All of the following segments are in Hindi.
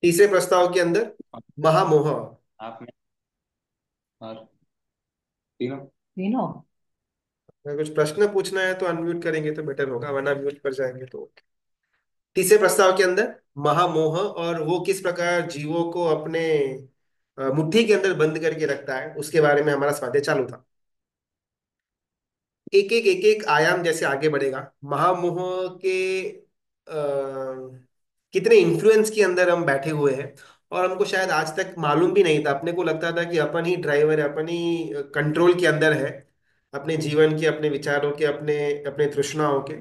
तीसरे प्रस्ताव के अंदर महामोह। आप में और तीनों। तीनों। अगर कुछ प्रश्न पूछना है तो अनम्यूट करेंगे तो बेटर होगा, वरना म्यूट पर जाएंगे तो। तीसरे प्रस्ताव के अंदर महामोह और वो किस प्रकार जीवों को अपने मुट्ठी के अंदर बंद करके रखता है, उसके बारे में हमारा स्वाध्याय चालू था। एक एक आयाम जैसे आगे बढ़ेगा, महामोह के कितने इन्फ्लुएंस के अंदर हम बैठे हुए हैं, और हमको शायद आज तक मालूम भी नहीं था। अपने को लगता था कि अपन ही ड्राइवर है, अपन ही कंट्रोल के अंदर है, अपने जीवन के, अपने विचारों के, अपने अपने तृष्णाओं के।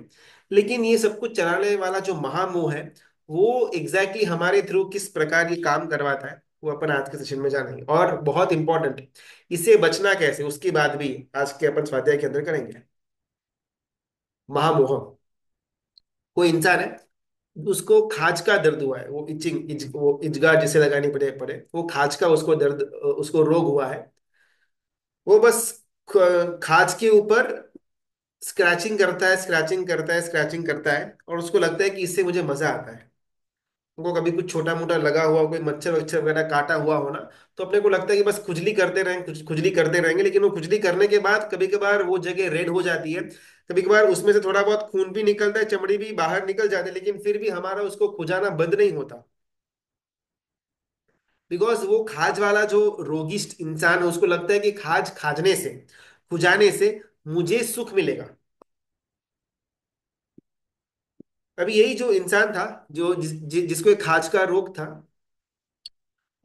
लेकिन ये सब कुछ चलाने वाला जो महामोह है, वो एग्जैक्टली exactly हमारे थ्रू किस प्रकार ये काम करवाता है, वो अपन आज के सेशन में जानेंगे। और बहुत इंपॉर्टेंट है, इससे बचना कैसे, उसकी बात भी आज के अपन स्वाध्याय के अंदर करेंगे। महामोह, कोई इंसान है, उसको खाज का दर्द हुआ है, वो वो इजगार जिसे लगानी पड़े पड़े, वो खाज का उसको दर्द, उसको रोग हुआ है। वो बस खाज के ऊपर स्क्रैचिंग करता है, स्क्रैचिंग करता है, स्क्रैचिंग करता है, और उसको लगता है कि इससे मुझे मजा आता है। उनको कभी कुछ छोटा मोटा लगा हुआ, कोई मच्छर वच्छर वगैरह काटा हुआ हो ना, तो अपने को लगता है कि बस खुजली करते रहेंगे, कुछ खुजली करते रहेंगे। लेकिन वो खुजली करने के बाद कभी कभार वो जगह रेड हो जाती है, कभी कभार उसमें से थोड़ा बहुत खून भी निकलता है, चमड़ी भी बाहर निकल जाती है, लेकिन फिर भी हमारा उसको खुजाना बंद नहीं होता। बिकॉज वो खाज वाला जो रोगिष्ट इंसान है, उसको लगता है कि खाज खाजने से, खुजाने से मुझे सुख मिलेगा। अभी यही जो इंसान था, जो जिसको एक खाज का रोग था,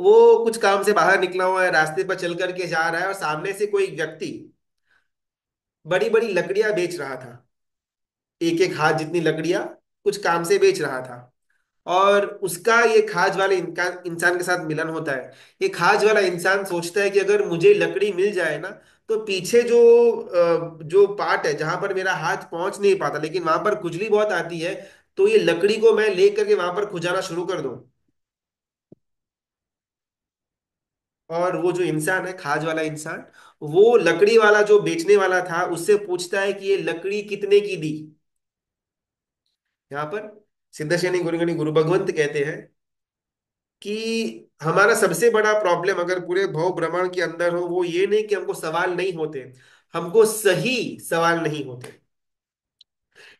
वो कुछ काम से बाहर निकला हुआ है, रास्ते पर चल करके जा रहा है, और सामने से कोई व्यक्ति बड़ी बड़ी लकड़ियां बेच रहा था, एक एक हाथ जितनी लकड़ियां कुछ काम से बेच रहा था। और उसका ये खाज वाले इंसान के साथ मिलन होता है। ये खाज वाला इंसान सोचता है कि अगर मुझे लकड़ी मिल जाए ना, तो पीछे जो जो पार्ट है जहां पर मेरा हाथ पहुंच नहीं पाता, लेकिन वहां पर खुजली बहुत आती है, तो ये लकड़ी को मैं ले करके वहां पर खुजाना शुरू कर दूं। और वो जो इंसान है, खाज वाला इंसान, वो लकड़ी वाला जो बेचने वाला था उससे पूछता है कि ये लकड़ी कितने की दी। यहाँ पर सिद्धशनि गुरुगणि गुरु भगवंत कहते हैं कि हमारा सबसे बड़ा प्रॉब्लम अगर पूरे भव भ्रमण के अंदर हो, वो ये नहीं कि हमको सवाल नहीं होते, हमको सही सवाल नहीं होते।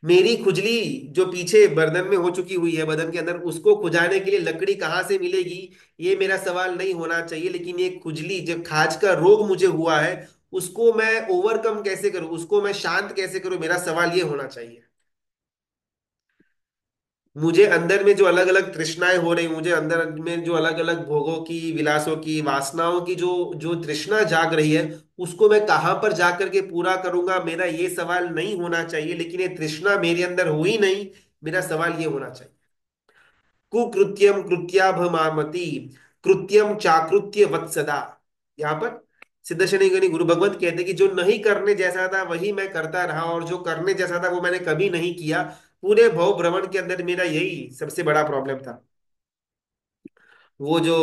मेरी खुजली जो पीछे बर्दन में हो चुकी हुई है, बदन के अंदर, उसको खुजाने के लिए लकड़ी कहाँ से मिलेगी, ये मेरा सवाल नहीं होना चाहिए। लेकिन ये खुजली, जब खाज का रोग मुझे हुआ है, उसको मैं ओवरकम कैसे करूं, उसको मैं शांत कैसे करूं, मेरा सवाल ये होना चाहिए। मुझे अंदर में जो अलग अलग तृष्णाएं हो रही, मुझे अंदर में जो अलग अलग भोगों की, विलासों की, वासनाओं की जो जो तृष्णा जाग रही है, उसको मैं कहाँ पर जा करके पूरा करूंगा, मेरा ये सवाल नहीं होना चाहिए। लेकिन ये तृष्णा मेरे अंदर हुई नहीं, मेरा सवाल ये होना चाहिए। कुकृत्यम कृत्याभमामति, कृत्यम चाकृत्य वत्सदा। यहाँ पर सिद्ध शनि गणि गुरु भगवत कहते हैं कि जो नहीं करने जैसा था वही मैं करता रहा, और जो करने जैसा था वो मैंने कभी नहीं किया। पूरे भव भ्रमण के अंदर मेरा यही सबसे बड़ा प्रॉब्लम था। वो जो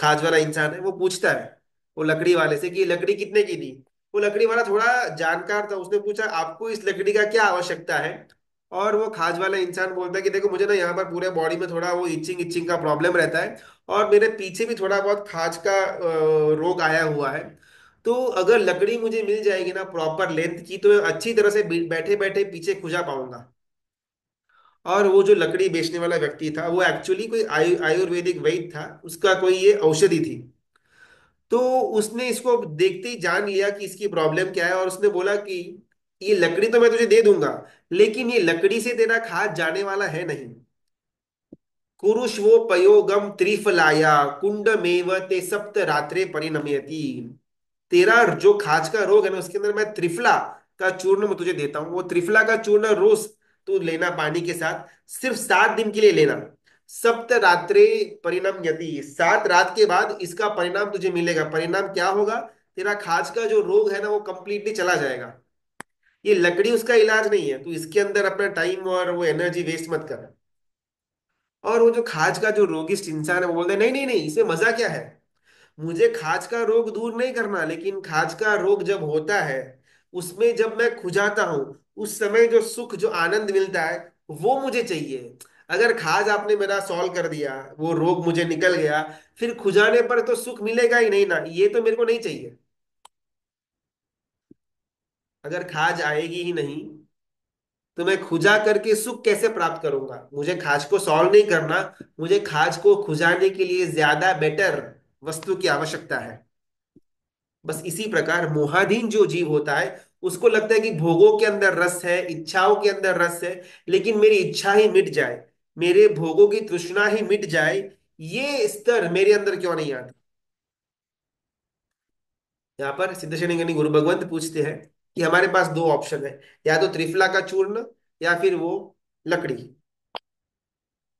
खाज वाला इंसान है, वो पूछता है वो लकड़ी वाले से कि ये लकड़ी कितने की दी। वो लकड़ी वाला थोड़ा जानकार था, उसने पूछा आपको इस लकड़ी का क्या आवश्यकता है। और वो खाज वाला इंसान बोलता है कि देखो, मुझे ना यहाँ पर पूरे बॉडी में थोड़ा वो इचिंग इचिंग का प्रॉब्लम रहता है, और मेरे पीछे भी थोड़ा बहुत खाज का रोग आया हुआ है। तो अगर लकड़ी मुझे मिल जाएगी ना प्रॉपर लेंथ की, तो मैं अच्छी तरह से बैठे बैठे पीछे खुजा पाऊंगा। और वो जो लकड़ी बेचने वाला व्यक्ति था, वो एक्चुअली कोई आयुर्वेदिक वैद्य था, उसका कोई ये औषधि थी। तो उसने इसको देखते ही जान लिया कि इसकी प्रॉब्लम क्या है, और उसने बोला कि ये लकड़ी तो मैं तुझे दे दूंगा, लेकिन ये लकड़ी से तेरा खाद जाने वाला है नहीं। कुरुष्वोपयोगम त्रिफलाया कुंड मेव ते सप्त रात्रे परिणमयति। तेरा जो खाज का रोग है ना, उसके अंदर मैं त्रिफला का चूर्ण मैं तुझे देता हूँ। वो त्रिफला का चूर्ण रोज तू लेना पानी के साथ, सिर्फ 7 दिन के लिए लेना। सप्त रात्रे परिणाम यति, 7 रात के बाद इसका परिणाम तुझे मिलेगा। परिणाम क्या होगा, तेरा खाज का जो रोग है ना, वो कंप्लीटली चला जाएगा। ये लकड़ी उसका इलाज नहीं है, तू इसके अंदर अपना टाइम और वो एनर्जी वेस्ट मत कर। और वो जो खाज का जो रोगिष्ट इंसान है, वो बोलते हैं नहीं नहीं नहीं, इसमें मजा क्या है, मुझे खाज का रोग दूर नहीं करना, लेकिन खाज का रोग जब होता है, उसमें जब मैं खुजाता हूं, उस समय जो सुख, जो आनंद मिलता है, वो मुझे चाहिए। अगर खाज आपने मेरा सॉल्व कर दिया, वो रोग मुझे निकल गया, फिर खुजाने पर तो सुख मिलेगा ही नहीं ना, ये तो मेरे को नहीं चाहिए। अगर खाज आएगी ही नहीं तो मैं खुजा करके सुख कैसे प्राप्त करूंगा? मुझे खाज को सॉल्व नहीं करना, मुझे खाज को खुजाने के लिए ज्यादा बेटर वस्तु की आवश्यकता है। बस इसी प्रकार मोहाधीन जो जीव होता है, उसको लगता है कि भोगों के अंदर रस है, इच्छाओं के अंदर रस है, लेकिन मेरी इच्छा ही मिट जाए, मेरे भोगों की तृष्णा ही मिट जाए, ये स्तर मेरे अंदर क्यों नहीं आता? यहाँ पर सिद्धेश्वरी गणि गुरु भगवंत पूछते हैं कि हमारे पास दो ऑप्शन है, या तो त्रिफला का चूर्ण या फिर वो लकड़ी।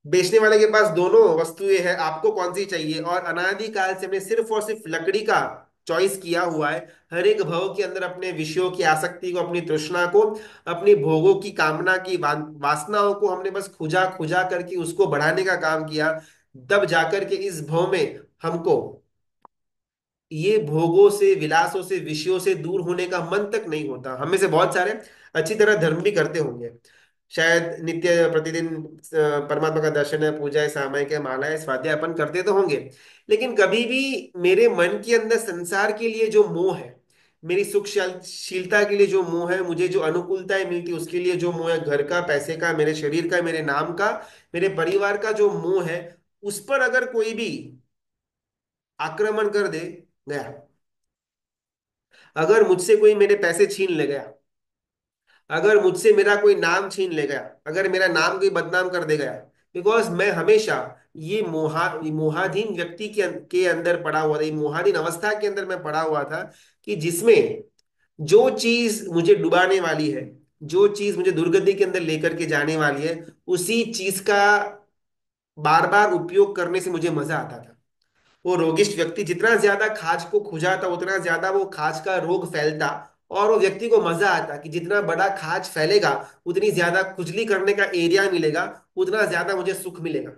बेचने वाले के पास दोनों वस्तुएं हैं, आपको कौन सी चाहिए? और अनादि काल से हमने सिर्फ और सिर्फ लकड़ी का चॉइस किया हुआ है। हर एक भव के अंदर अपने विषयों की आसक्ति को, अपनी तृष्णा को, अपनी भोगों की कामना की वासनाओं को हमने बस खुजा खुजा करके उसको बढ़ाने का काम किया। तब जाकर के इस भव में हमको ये भोगों से, विलासों से, विषयों से दूर होने का मन तक नहीं होता। हम में से बहुत सारे अच्छी तरह धर्म भी करते होंगे, शायद नित्य प्रतिदिन परमात्मा का दर्शन है, पूजा है, सामायिक है, माला है, स्वाध्याय अपन करते तो होंगे, लेकिन कभी भी मेरे मन के अंदर संसार के लिए जो मोह है, मेरी सुखशीलता के लिए जो मोह है, मुझे जो अनुकूलताएं मिलती है उसके लिए जो मोह है, घर का, पैसे का, मेरे शरीर का, मेरे नाम का, मेरे परिवार का जो मोह है, उस पर अगर कोई भी आक्रमण कर दे, गया। अगर मुझसे कोई मेरे पैसे छीन ले गया, अगर मुझसे मेरा कोई नाम छीन ले गया, अगर मेरा नाम कोई बदनाम कर दे गया, बिकॉज मैं हमेशा ये मोहाधीन व्यक्ति के अंदर पड़ा हुआ था, ये मोहाधीन अवस्था के अंदर मैं पड़ा हुआ था, कि जिसमें जो चीज मुझे डुबाने वाली है, जो चीज मुझे दुर्गति के अंदर लेकर के जाने वाली है, उसी चीज का बार बार उपयोग करने से मुझे मजा आता था। वो रोगिष्ठ व्यक्ति जितना ज्यादा खाज को खुजाता, उतना ज्यादा वो खाज का रोग फैलता, और वो व्यक्ति को मजा आता कि जितना बड़ा खाज फैलेगा, उतनी ज्यादा खुजली करने का एरिया मिलेगा, उतना ज्यादा मुझे सुख मिलेगा।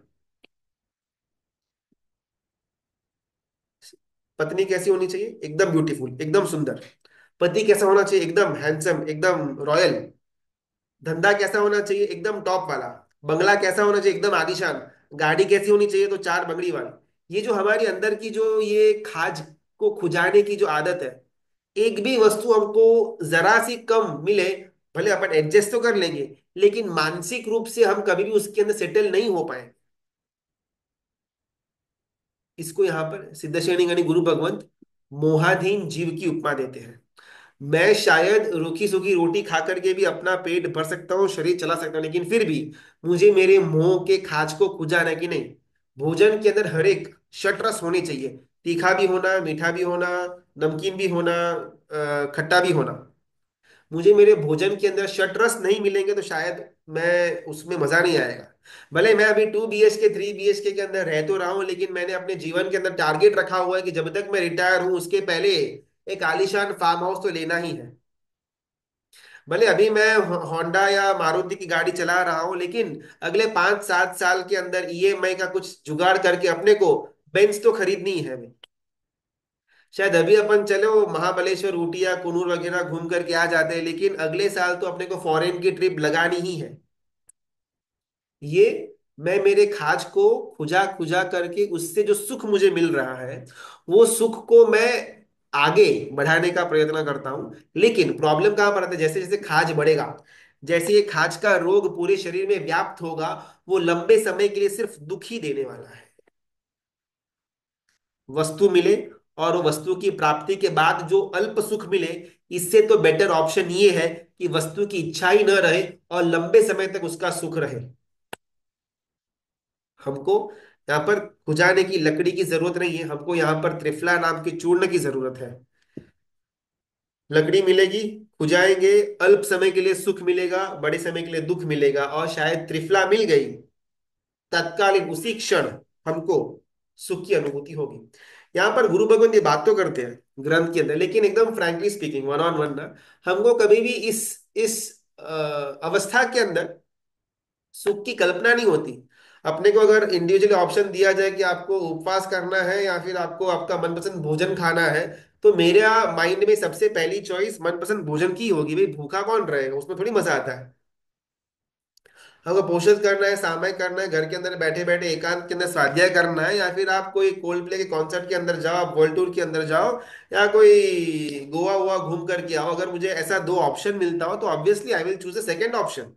पत्नी कैसी होनी चाहिए? एकदम ब्यूटीफुल, एकदम सुंदर। पति कैसा होना चाहिए? एकदम हैंडसम, एकदम रॉयल। धंधा कैसा होना चाहिए? एकदम टॉप वाला। बंगला कैसा होना चाहिए? एकदम आलीशान। गाड़ी कैसी होनी चाहिए? तो चार बंगड़ी वाली। ये जो हमारी अंदर की जो ये खाज को खुजाने की जो आदत है, एक भी वस्तु हमको जरा सी कम मिले, भले अपन एडजस्ट तो कर लेंगे, लेकिन मानसिक रूप से हम कभी भी उसके अंदर सेटल नहीं हो पाए। इसको यहाँ पर सिद्धश्रेणी गणि गुरु भगवंत मोहाधीन जीव की उपमा देते हैं। मैं शायद रूखी सूखी रोटी खा करके भी अपना पेट भर सकता हूँ, शरीर चला सकता हूँ, लेकिन फिर भी मुझे मेरे मोह के खाज को खुजाना है कि नहीं। भोजन के अंदर हर एक षट होनी चाहिए। तीखा भी होना, मीठा भी होना, नमकीन भी होना, खट्टा भी होना। मुझे मेरे भोजन के अंदर षट नहीं मिलेंगे तो शायद मैं उसमें मजा नहीं आएगा। भले मैं अभी 2 BHK 3 BHK के अंदर रह तो रहा हूँ, लेकिन मैंने अपने जीवन के अंदर टारगेट रखा हुआ है कि जब तक मैं रिटायर हूँ उसके पहले एक आलीशान फार्म हाउस तो लेना ही है। भले अभी मैं होंडा या मारुति की गाड़ी चला रहा हूँ, लेकिन अगले 5-7 साल के अंदर ईएमआई का कुछ जुगाड़ करके अपने को बेंच तो खरीदनी ही है हमें। शायद अभी अपन चलो महाबलेश्वर, ऊटी या कुनूर वगैरह घूम करके आ जाते हैं, लेकिन अगले साल तो अपने को फॉरेन की ट्रिप लगानी ही है। ये मैं मेरे खाज को खुजा खुजा करके उससे जो सुख मुझे मिल रहा है, वो सुख को मैं आगे बढ़ाने का प्रयत्न करता हूं। लेकिन प्रॉब्लम कहां पर आता है? जैसे जैसे खाज बढ़ेगा, जैसे ये खाज का रोग पूरे शरीर में व्याप्त होगा, वो लंबे समय के लिए सिर्फ दुख ही देने वाला है। वस्तु मिले और वो वस्तु की प्राप्ति के बाद जो अल्प सुख मिले, इससे तो बेटर ऑप्शन ये है कि वस्तु की इच्छा ही न रहे और लंबे समय तक उसका सुख रहे। हमको यहाँ पर खुजाने की लकड़ी की जरूरत नहीं है, हमको यहाँ पर त्रिफला नाम के चूर्ण की जरूरत है। लकड़ी मिलेगी, खुजाएंगे, अल्प समय के लिए सुख मिलेगा, बड़े समय के लिए दुख मिलेगा। और शायद त्रिफला मिल गई, तत्कालीन उसी क्षण हमको सुख की अनुभूति होगी। यहाँ पर गुरु भगवत ये बात तो करते हैं ग्रंथ के अंदर, लेकिन एकदम frankly speaking, one on one ना, हमको कभी भी इस अवस्था के अंदर सुख की कल्पना नहीं होती। अपने को अगर इंडिविजुअली ऑप्शन दिया जाए कि आपको उपवास करना है या फिर आपको आपका मनपसंद भोजन खाना है, तो मेरा माइंड में सबसे पहली चॉइस मनपसंद भोजन की होगी। भाई भूखा कौन रहेगा, उसमें थोड़ी मजा आता है। हमको पोषित करना है, सामयिक करना है, घर के अंदर बैठे बैठे एकांत के अंदर स्वाध्याय करना है, या फिर आप कोई कोल्ड प्ले के कॉन्सर्ट के अंदर जाओ, आप वर्ल्ड टूर के अंदर जाओ, या कोई गोवा वोवा घूम करके आओ, अगर मुझे ऐसा दो ऑप्शन मिलता हो तो obviously I will choose the second option.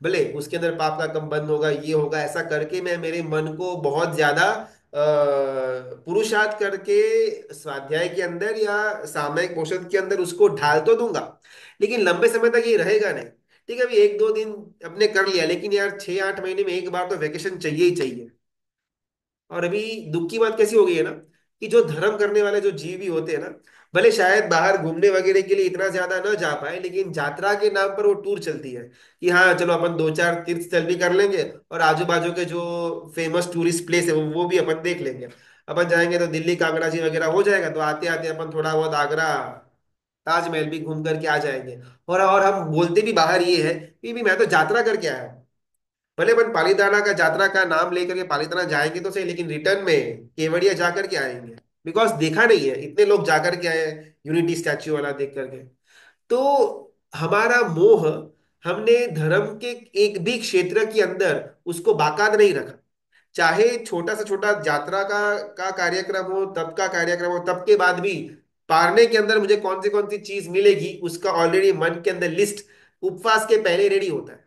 भले उसके अंदर पाप का कम बंद होगा, ये होगा, ऐसा करके मैं मेरे मन को बहुत ज्यादा पुरुषार्थ करके स्वाध्याय के अंदर या सामयिक पोषण के अंदर उसको ढाल तो दूंगा, लेकिन लंबे समय तक ये रहेगा नहीं। ठीक है, अभी एक दो दिन अपने कर लिया, लेकिन यार 6 8 महीने में एक बार तो वेकेशन चाहिए ही चाहिए। और अभी दुख की बात कैसी हो गई है ना, कि जो धर्म करने वाले जो जीव भी होते हैं ना, भले शायद बाहर घूमने वगैरह के लिए इतना ज्यादा न जा पाए, लेकिन यात्रा के नाम पर वो टूर चलती है कि हाँ चलो अपन दो चार तीर्थ स्थल भी कर लेंगे, और आजू बाजू के जो फेमस टूरिस्ट प्लेस है वो भी अपन देख लेंगे। अपन जाएंगे तो दिल्ली कांगड़ा जी वगैरह हो जाएगा, तो आते आते अपन थोड़ा बहुत आगरा ताजमहल भी घूम करके आ जाएंगे। और हम बोलते भी बाहर ये है कि भी मैं तो यात्रा करके आया हूँ। भले अपन पालीताना का यात्रा का नाम लेकर के पालीताना जाएंगे तो सही, लेकिन रिटर्न में केवड़िया जाकर के आएंगे, बिकॉज देखा नहीं है, इतने लोग जाकर के आए हैं यूनिटी स्टैच्यू वाला देख करके। तो हमारा मोह, हमने धर्म के एक भी क्षेत्र के अंदर उसको बाकात नहीं रखा। चाहे छोटा से छोटा यात्रा का कार्यक्रम हो, तब का कार्यक्रम हो, तब के बाद भी पारने के अंदर मुझे कौन सी चीज मिलेगी उसका ऑलरेडी मन के अंदर लिस्ट उपवास के पहले रेडी होता है।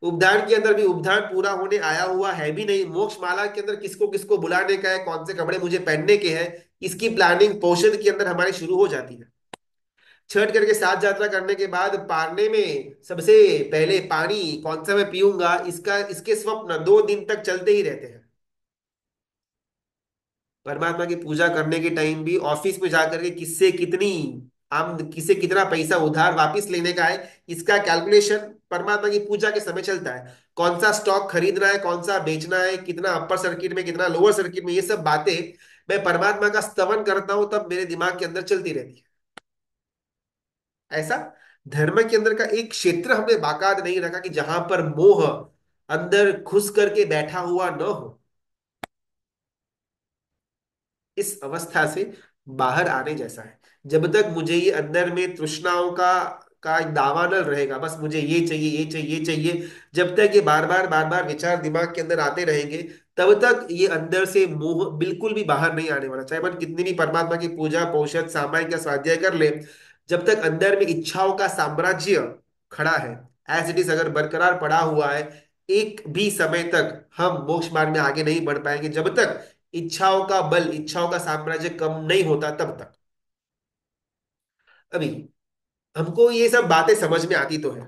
उपदान के अंदर भी उपदान पूरा होने आया हुआ है भी नहीं, मोक्ष माला के अंदर किसको किसको बुलाने का है, कौन से कपड़े मुझे पहनने के हैं, इसकी प्लानिंग पोषण के अंदर हमारी शुरू हो जाती है। छठ करके सात यात्रा करने के बाद पारने में सबसे पहले पानी कौन सा मैं पीऊंगा, इसका इसके स्वप्न 2 दिन तक चलते ही रहते हैं। परमात्मा की पूजा करने के टाइम भी ऑफिस में जाकर के किससे कितनी आम किससे कितना पैसा उधार वापस लेने का है, इसका कैलकुलेशन परमात्मा की पूजा के समय चलता है। कौन सा स्टॉक खरीदना है, कौन सा बेचना है, कितना अपर सर्किट में कितना लोअर सर्किट में, ये सब बातें मैं परमात्मा का स्तवन करता हूं तब मेरे दिमाग के अंदर चलती रहती है। ऐसा धर्म के अंदर का एक क्षेत्र हमने बाकात नहीं रखा कि जहां पर मोह अंदर घुस करके बैठा हुआ न हो। इस अवस्था से बाहर आने जैसा है। जब तक मुझे ये अंदर में तृष्णाओं का एक दावानल रहेगा, बस मुझे ये चाहिए ये चाहिए ये चाहिए, जब तक ये बार बार विचार दिमाग के अंदर आते रहेंगे, तब तक ये अंदर से मोह बिल्कुल भी बाहर नहीं आने वाला, चाहे अपन कितनी भी परमात्मा की पूजा पोषण सामायिक का स्वाध्याय कर ले। जब तक अंदर में इच्छाओं का साम्राज्य खड़ा है, एज इट इज अगर बरकरार पड़ा हुआ है, एक भी समय तक हम मोक्ष मार्ग में आगे नहीं बढ़ पाएंगे, जब तक इच्छाओं का बल, इच्छाओं का साम्राज्य कम नहीं होता तब तक। अभी हमको ये सब बातें समझ में आती तो है,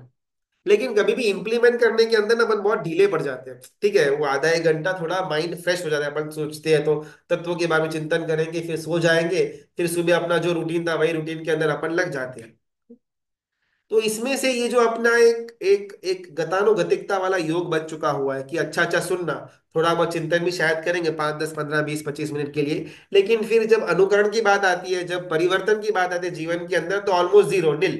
लेकिन कभी भी इंप्लीमेंट करने के अंदर ना अपन बहुत ढीले पड़ जाते हैं। ठीक है, वो आधा एक घंटा थोड़ा माइंड फ्रेश हो जाता है, अपन सोचते हैं तो तत्वों के बारे में चिंतन करेंगे, फिर सो जाएंगे, फिर सुबह अपना जो रूटीन था वही रूटीन के अंदर अपन लग जाते हैं। तो इसमें से ये जो अपना एक एक एक गतानुगतिकता वाला योग बन चुका हुआ है कि अच्छा अच्छा सुनना, थोड़ा बहुत चिंतन भी शायद करेंगे 5 10 15 20 25 मिनट के लिए, लेकिन फिर जब अनुकरण की बात आती है, जब परिवर्तन की बात आती है जीवन के अंदर, तो ऑलमोस्ट जीरो नील।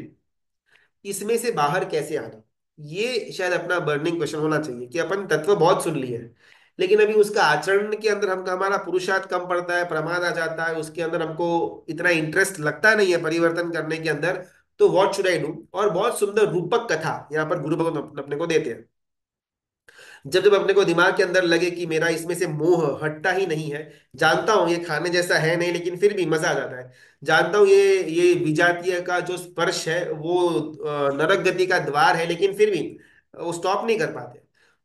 इसमें से बाहर कैसे आना, ये शायद अपना बर्निंग क्वेश्चन होना चाहिए कि अपन तत्व बहुत सुन लिए हैं, लेकिन अभी उसका आचरण के अंदर हमका हमारा पुरुषार्थ कम पड़ता है, प्रमाद आ जाता है, उसके अंदर हमको इतना इंटरेस्ट लगता नहीं है परिवर्तन करने के अंदर। तो व्हाट शुड आई डू। और बहुत सुंदर रूपक कथा यहाँ पर गुरु भगवान अपने को देते हैं। जब जब अपने को दिमाग के अंदर लगे कि मेरा इसमें से मोह हटता ही नहीं है, जानता हूं ये खाने जैसा है नहीं, लेकिन फिर भी मजा आ जाता है, जानता हूं ये विजातीय का जो स्पर्श है वो नरक गति का द्वार है, लेकिन फिर भी वो स्टॉप नहीं कर पाते।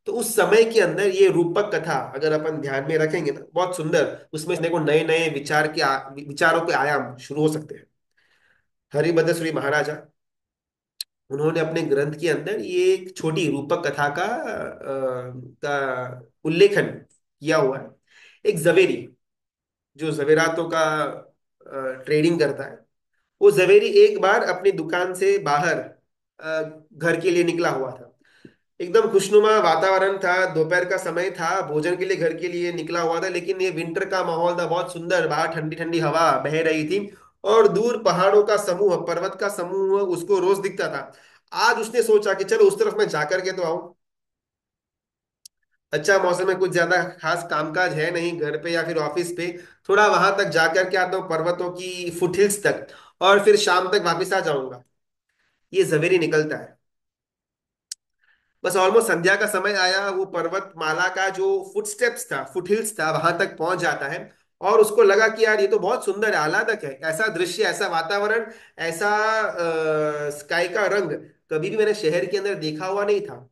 तो उस समय के अंदर ये रूपक कथा अगर अपन ध्यान में रखेंगे ना, बहुत सुंदर, उसमें देखो नए नए विचारों के आयाम शुरू हो सकते हैं। हरिभद्र श्री महाराजा, उन्होंने अपने ग्रंथ के अंदर ये एक छोटी रूपक कथा का उल्लेखन किया हुआ है। एक जवेरी, जो जवेरातों का ट्रेडिंग करता है, वो जवेरी एक बार अपनी दुकान से बाहर घर के लिए निकला हुआ था। एकदम खुशनुमा वातावरण था, दोपहर का समय था, भोजन के लिए घर के लिए निकला हुआ था, लेकिन ये विंटर का माहौल था, बहुत सुंदर, बाहर ठंडी ठंडी हवा बह रही थी, और दूर पहाड़ों का समूह, पर्वत का समूह उसको रोज दिखता था। आज उसने सोचा कि चलो उस तरफ मैं जाकर के तो आऊं। अच्छा मौसम है, कुछ ज्यादा खास कामकाज है नहीं घर पे या फिर ऑफिस पे, थोड़ा वहां तक जाकर के आता हूँ पर्वतों की फुटहिल्स तक, और फिर शाम तक वापस आ जाऊंगा। ये जवेरी निकलता है। बस ऑलमोस्ट संध्या का समय आया, वो पर्वतमाला का जो फुटस्टेप्स था, फुट हिल्स था, वहां तक पहुंच जाता है। और उसको लगा कि यार ये तो बहुत सुंदर है, आह्लादक है, ऐसा दृश्य, ऐसा वातावरण, ऐसा स्काई का रंग कभी भी मैंने शहर के अंदर देखा हुआ नहीं था।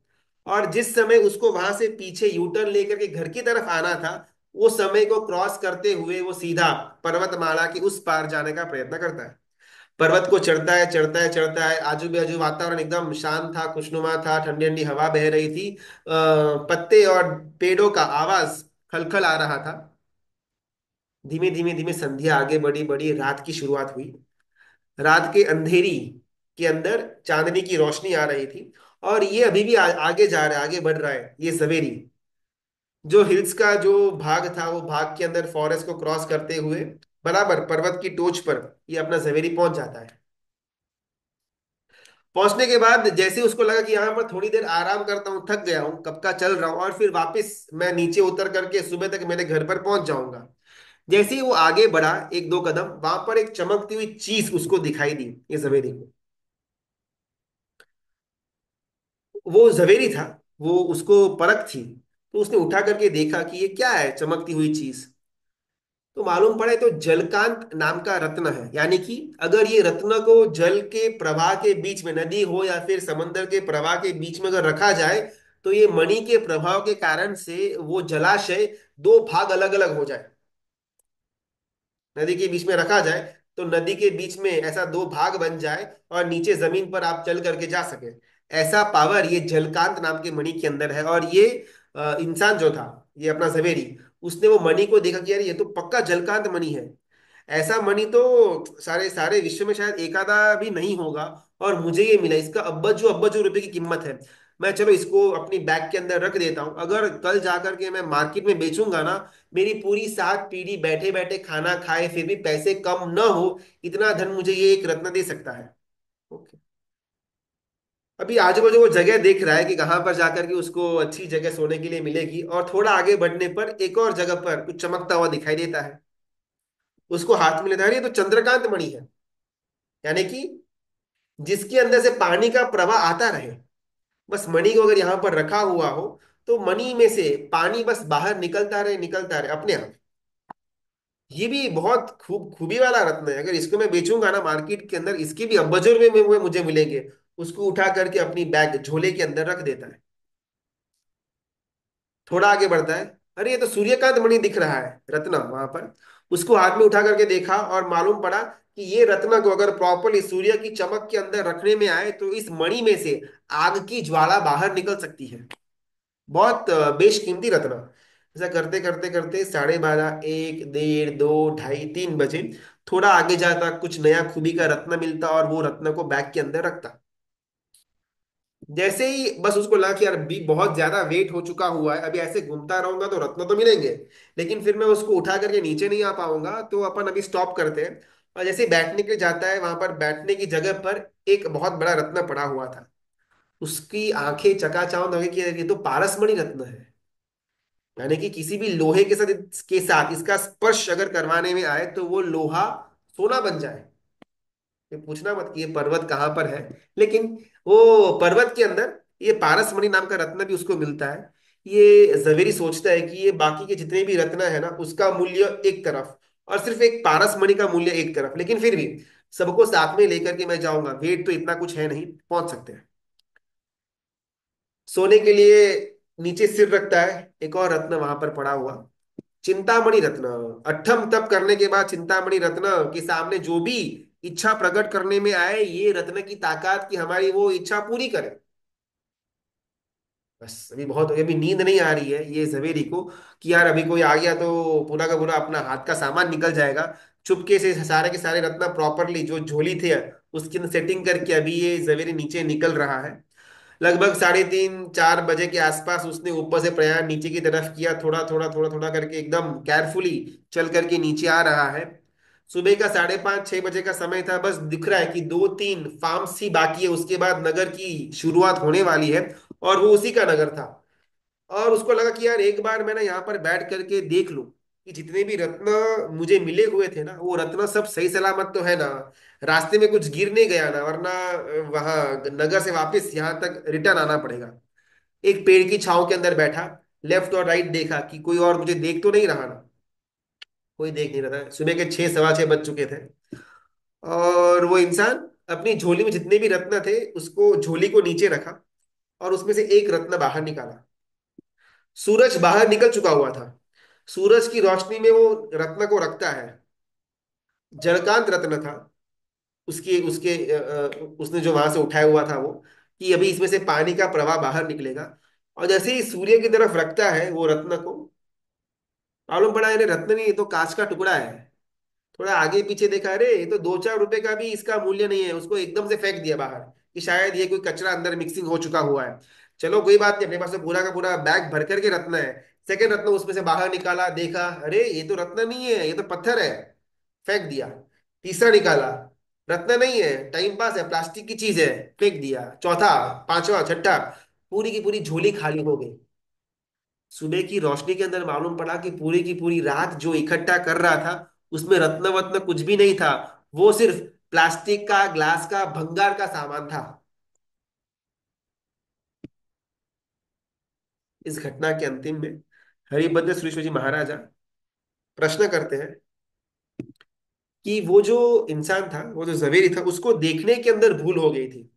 और जिस समय उसको वहां से पीछे यू टर्न लेकर के घर की तरफ आना था, वो समय को क्रॉस करते हुए वो सीधा पर्वतमाला के उस पार जाने का प्रयत्न करता है। पर्वत को चढ़ता है, चढ़ता है, चढ़ता है। आजू बाजू वातावरण एकदम शांत था, खुशनुमा था, ठंडी ठंडी हवा बह रही थी। पत्ते और पेड़ों का आवाज खलखल आ रहा था। धीमे धीमे धीमे संध्या आगे बढ़ी बढ़ी, रात की शुरुआत हुई। रात के अंधेरी के अंदर चांदनी की रोशनी आ रही थी। और ये अभी भी आगे जा रहा है, आगे बढ़ रहा है ये सवेरी। जो हिल्स का जो भाग था, वो भाग के अंदर फॉरेस्ट को क्रॉस करते हुए बराबर पर्वत की टोच पर ये अपना सवेरी पहुंच जाता है। पहुंचने के बाद जैसे उसको लगा कि यहाँ पर थोड़ी देर आराम करता हूँ, थक गया हूँ, कब का चल रहा हूँ, और फिर वापस मैं नीचे उतर करके सुबह तक मेरे घर पर पहुंच जाऊंगा। जैसे ही वो आगे बढ़ा एक दो कदम, वहां पर एक चमकती हुई चीज उसको दिखाई दी, ये जवेरी को। वो जवेरी था, वो उसको परख थी। तो उसने उठा करके देखा कि ये क्या है चमकती हुई चीज। तो मालूम पड़े तो जलकांत नाम का रत्न है। यानी कि अगर ये रत्न को जल के प्रवाह के बीच में, नदी हो या फिर समंदर के प्रवाह के बीच में अगर रखा जाए, तो ये मणि के प्रभाव के कारण से वो जलाशय दो भाग अलग अलग हो जाए। नदी के बीच में रखा जाए तो नदी के बीच में ऐसा दो भाग बन जाए, और नीचे जमीन पर आप चल करके जा सके। ऐसा पावर ये जलकांत नाम के मणि के अंदर है। और ये इंसान जो था, ये अपना जवेरी, उसने वो मणि को देखा कि यार ये तो पक्का जलकांत मणि है। ऐसा मणि तो सारे सारे विश्व में शायद एक आधा भी नहीं होगा। और मुझे ये मिला, इसका अब्बजों अब्बजों रुपए की कीमत है। मैं चलो इसको अपनी बैग के अंदर रख देता हूँ, अगर कल जाकर के मैं मार्केट में बेचूंगा ना, मेरी पूरी 7 पीढ़ी बैठे बैठे खाना खाए फिर भी पैसे कम न हो, इतना धन मुझे ये एक रत्न दे सकता है। ओके। अभी आजू बाजू वो जगह देख रहा है कि कहाँ पर जाकर के उसको अच्छी जगह सोने के लिए मिलेगी, और थोड़ा आगे बढ़ने पर एक और जगह पर कुछ चमकता हुआ दिखाई देता है। उसको हाथ में लेता है, ये तो चंद्रकांत मणि है। यानी कि जिसके अंदर से पानी का प्रवाह आता रहे। बस मणि को अगर यहाँ पर रखा हुआ हो, तो मणि में से पानी बस बाहर निकलता रहे अपने आप। ये भी बहुत खूबी वाला रत्न है। अगर इसको मैं बेचूंगा ना मार्केट के अंदर, इसके भी अब्बजों में मुझे मिलेंगे। उसको उठा करके अपनी बैग झोले के अंदर रख देता है। थोड़ा आगे बढ़ता है, अरे ये तो सूर्यकांत मणि दिख रहा है, रत्न वहां पर। उसको हाथ में उठा करके देखा और मालूम पड़ा कि ये रत्न को अगर प्रॉपरली सूर्य की चमक के अंदर रखने में आए, तो इस मणि में से आग की ज्वाला बाहर निकल सकती है। बहुत बेशकीमती रत्न। ऐसा करते करते करते 12:30, 1, 1:30, 2, 2:30, 3 बजे थोड़ा आगे जाता, कुछ नया खूबी का रत्न मिलता और वो रत्न को बैग के अंदर रखता। जैसे ही बस उसको लगा कि यार भी बहुत ज्यादा वेट हो चुका हुआ है, अभी ऐसे घूमता रहूंगा तो रत्न तो मिलेंगे, लेकिन फिर मैं उसको उठा करके नीचे नहीं आ पाऊंगा, तो अपन अभी स्टॉप करते हैं। और जैसे ही बैठने के लिए जाता है, वहां पर बैठने की जगह पर एक बहुत बड़ा रत्न पड़ा हुआ था। उसकी आंखें चकाचौंध हो गई कि ये तो पारसमणि रत्न है। यानी कि किसी भी लोहे के साथ इसका स्पर्श अगर करवाने में आए, तो वो लोहा सोना बन जाए। ये पूछना मत कि ये पर्वत कहाँ पर है, लेकिन वो पर्वत के अंदर ये पारसमणि नाम का रत्न भी उसको मिलता है। ये जवेरी सोचता है कि ये बाकी के जितने भी रत्न है ना, उसका मूल्य एक तरफ, और सिर्फ एक पारसमणि का मूल्य एक तरफ, लेकिन फिर भी सबको साथ में लेकर के मैं जाऊंगा, वेट तो इतना कुछ है नहीं, पहुंच सकते हैं। सोने के लिए नीचे सिर रखता है, एक और रत्न वहां पर पड़ा हुआ, चिंतामणि रत्न। अठम तप करने के बाद चिंतामणि रत्न के सामने जो भी इच्छा प्रकट करने में आए, ये रत्न की ताकत कि हमारी वो इच्छा पूरी करे। बस अभी बहुत हो गया, अभी नींद नहीं आ रही है ये जवेरी को कि यार अभी कोई आ गया तो पूरा का पूरा अपना हाथ का सामान निकल जाएगा। चुपके से सारे के सारे रत्न प्रॉपरली जो झोली थे उसकी सेटिंग करके अभी ये जवेरी नीचे निकल रहा है। लगभग 3:30 4 बजे के आसपास उसने ऊपर से प्रयाण नीचे की तरफ किया, थोड़ा थोड़ा थोड़ा थोड़ा करके एकदम केयरफुली चल करके नीचे आ रहा है। सुबह का 5:30 6 बजे का समय था, बस दिख रहा है कि 2 3 फार्म्स ही बाकी है, उसके बाद नगर की शुरुआत होने वाली है। और वो उसी का नगर था। और उसको लगा कि यार एक बार मैं ना यहाँ पर बैठ करके देख लूं कि जितने भी रत्न मुझे मिले हुए थे ना, वो रत्न सब सही सलामत तो है ना, रास्ते में कुछ गिर नहीं गया ना, वरना वहां नगर से वापस यहाँ तक रिटर्न आना पड़ेगा। एक पेड़ की छांव के अंदर बैठा, लेफ्ट और राइट देखा कि कोई और मुझे देख तो नहीं रहा ना। कोई देख नहीं रहा था। सुबह के 6 सवा 6 बज चुके थे। और वो इंसान अपनी झोली में जितने भी रत्न थे उसको झोली को नीचे रखा और उसमें से एक रत्न बाहर निकाला। सूरज बाहर निकल चुका हुआ था। सूरज की रोशनी में वो रत्न को रखता है। जलकांत रत्न था। उसकी उसके उसने जो वहां से उठाया हुआ था वो, कि अभी इसमें से पानी का प्रवाह बाहर निकलेगा। और जैसे ही सूर्य की तरफ रखता है वो रत्न को, मालूम पड़ा इन्हें रत्न नहीं, ये तो कांच का टुकड़ा है। थोड़ा आगे पीछे देखा, अरे ये तो 2 4 रुपए का भी इसका मूल्य नहीं है। उसको एकदम से फेंक दिया बाहर कि शायद ये कोई कचरा अंदर मिक्सिंग हो चुका हुआ है। चलो कोई बात नहीं, अपने पास तो पूरा का पूरा बैग भर करके रत्न है। सेकंड रत्न उसमें से बाहर निकाला, देखा अरे ये तो रत्न नहीं है, ये तो पत्थर है। फेंक दिया। तीसरा निकाला, रत्न नहीं है, टाइम पास है, प्लास्टिक की चीज है। फेंक दिया। चौथा, पांचवा, छठा, पूरी की पूरी झोली खाली हो गई। सुबह की रोशनी के अंदर मालूम पड़ा कि पूरी की पूरी रात जो इकट्ठा कर रहा था उसमें रत्न वत्न कुछ भी नहीं था। वो सिर्फ प्लास्टिक का, ग्लास का, भंगार का सामान था। इस घटना के अंतिम में हरिभद्र सुरेश्वर जी महाराजा प्रश्न करते हैं कि वो जो इंसान था, वो जो जवेरी था, उसको देखने के अंदर भूल हो गई थी।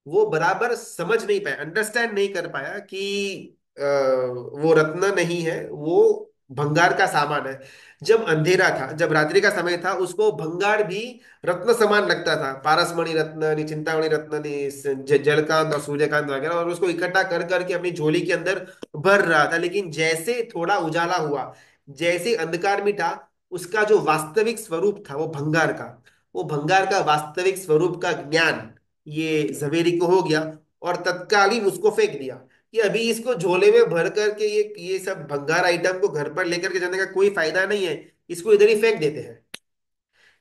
वो बराबर समझ नहीं पाया, अंडरस्टैंड नहीं कर पाया कि वो रत्न नहीं है, वो भंगार का सामान है। जब अंधेरा था, जब रात्रि का समय था, उसको भंगार भी रत्न समान लगता था। पारसमणि रत्न नि, चिंतामणि रत्न नि, जलकांत और सूर्यकांत वगैरह, और उसको इकट्ठा कर करके अपनी झोली के अंदर भर रहा था। लेकिन जैसे थोड़ा उजाला हुआ, जैसे अंधकार मिटा, उसका जो वास्तविक स्वरूप था वो भंगार का, वो भंगार का वास्तविक स्वरूप का ज्ञान ये झवेरी को हो गया। और तत्कालीन उसको फेंक दिया कि अभी इसको झोले में भर करके ये सब भंगार आइटम को घर पर लेकर के जाने का कोई फायदा नहीं है। इसको इधर ही फेंक देते हैं।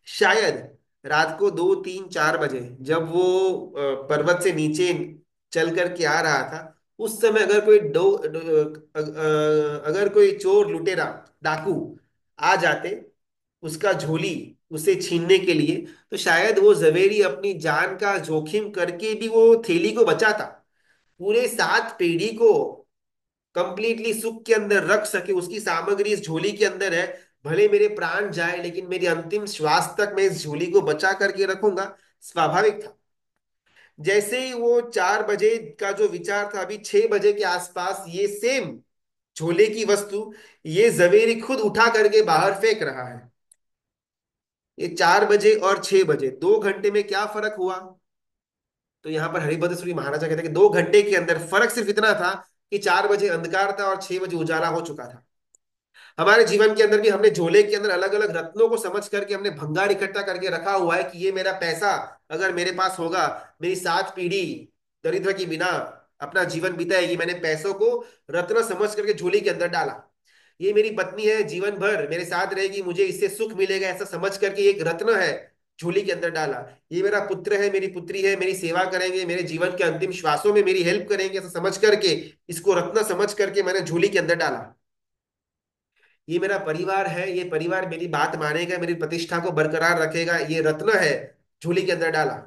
शायद रात को 2 3 4 बजे जब वो पर्वत से नीचे चल करके आ रहा था, उस समय अगर अगर कोई चोर लुटेरा डाकू आ जाते उसका झोली उसे छीनने के लिए, तो शायद वो जवेरी अपनी जान का जोखिम करके भी वो थैली को बचाता। पूरे 7 पीढ़ी को कंप्लीटली सुख के अंदर रख सके, उसकी सामग्री इस झोली के अंदर है। भले मेरे प्राण जाए लेकिन मेरी अंतिम श्वास तक मैं इस झोली को बचा करके रखूंगा। स्वाभाविक था। जैसे ही वो 4 बजे का जो विचार था, अभी 6 बजे के आसपास ये सेम झोले की वस्तु ये जवेरी खुद उठा करके बाहर फेंक रहा है। ये 4 बजे और 6 बजे 2 घंटे में क्या फर्क हुआ? तो यहाँ पर हरिभद्र सूरी महाराजा कहते हैं कि 2 घंटे के अंदर फर्क सिर्फ इतना था कि 4 बजे अंधकार था और 6 बजे उजाला हो चुका था। हमारे जीवन के अंदर भी हमने झोले के अंदर अलग अलग रत्नों को समझ करके हमने भंगार इकट्ठा करके रखा हुआ है कि ये मेरा पैसा अगर मेरे पास होगा, मेरी 7 पीढ़ी दरिद्र की बिना अपना जीवन बिताएगी। मैंने पैसों को रत्न समझ करके झोली के अंदर डाला। ये मेरी पत्नी है, जीवन भर मेरे साथ रहेगी, मुझे इससे सुख मिलेगा ऐसा समझ करके एक रत्न है झोली के अंदर डाला। ये मेरा पुत्र है, मेरी पुत्री है, मेरी सेवा करेंगे, मेरे जीवन के अंतिम श्वासों में मेरी हेल्प करेंगे ऐसा समझ करके, इसको रत्न समझ करके मैंने झोली के अंदर डाला। ये मेरा परिवार है, ये परिवार मेरी बात मानेगा, मेरी प्रतिष्ठा को बरकरार रखेगा, ये रत्न है झोली के अंदर डाला।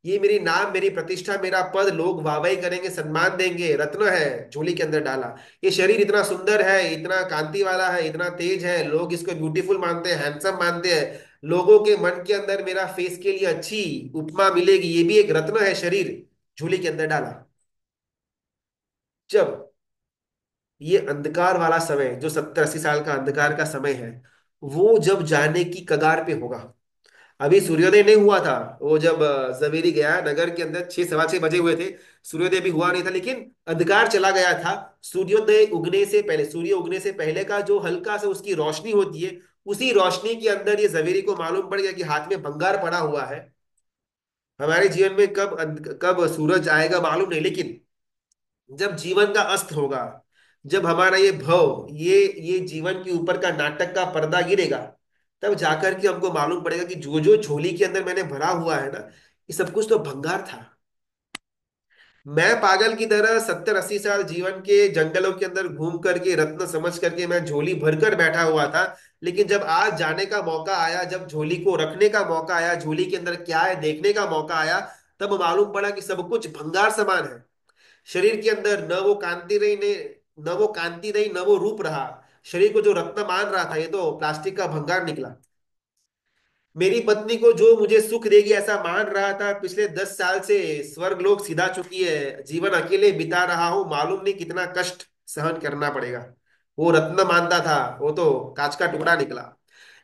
ये मेरी नाम, मेरी प्रतिष्ठा, मेरा पद, लोग वाहवाही करेंगे, सम्मान देंगे, रत्न है झोली के अंदर डाला। ये शरीर इतना सुंदर है, इतना कांति वाला है, इतना तेज है, लोग इसको ब्यूटीफुल मानते हैं, हैंडसम मानते हैं। लोगों के मन के अंदर मेरा फेस के लिए अच्छी उपमा मिलेगी, ये भी एक रत्न है शरीर, झोली के अंदर डाला। जब ये अंधकार वाला समय, जो 70 80 साल का अंधकार का समय है, वो जब जाने की कगार पे होगा। अभी सूर्योदय नहीं हुआ था। वो जब जवेरी गया नगर के अंदर, 6 सवा 6 बजे हुए थे। सूर्योदय भी हुआ नहीं था, लेकिन अंधकार चला गया था। सूर्योदय उगने से पहले, सूर्य उगने से पहले का जो हल्का सा उसकी रोशनी होती है, उसी रोशनी के अंदर ये जवेरी को मालूम पड़ गया कि हाथ में भंगार पड़ा हुआ है। हमारे जीवन में कब सूरज आएगा मालूम नहीं, लेकिन जब जीवन का अस्त होगा, जब हमारा ये भव, ये जीवन के ऊपर का नाटक का पर्दा गिरेगा, तब जाकर के हमको मालूम पड़ेगा कि जो जो झोली के अंदर मैंने भरा हुआ है ना, ये सब कुछ तो भंगार था। मैं पागल की तरह 70 80 साल जीवन के जंगलों के अंदर घूम करके रत्न समझ करके मैं झोली भरकर बैठा हुआ था। लेकिन जब आज जाने का मौका आया, जब झोली को रखने का मौका आया, झोली के अंदर क्या है देखने का मौका आया, तब मालूम पड़ा कि सब कुछ भंगार समान है। शरीर के अंदर न वो कांति रही, न वो रूप रहा। शरीर को जो रत्न मान रहा था, ये तो प्लास्टिक का भंगार निकला। मेरी पत्नी को जो मुझे सुख देगी ऐसा मान रहा था, पिछले 10 साल से स्वर्ग लोक सिधा चुकी है, जीवन अकेले बिता रहा हूं, मालूम नहीं कितना कष्ट सहन करना पड़ेगा। वो रत्न मानता था, वो तो कांच का टुकड़ा निकला।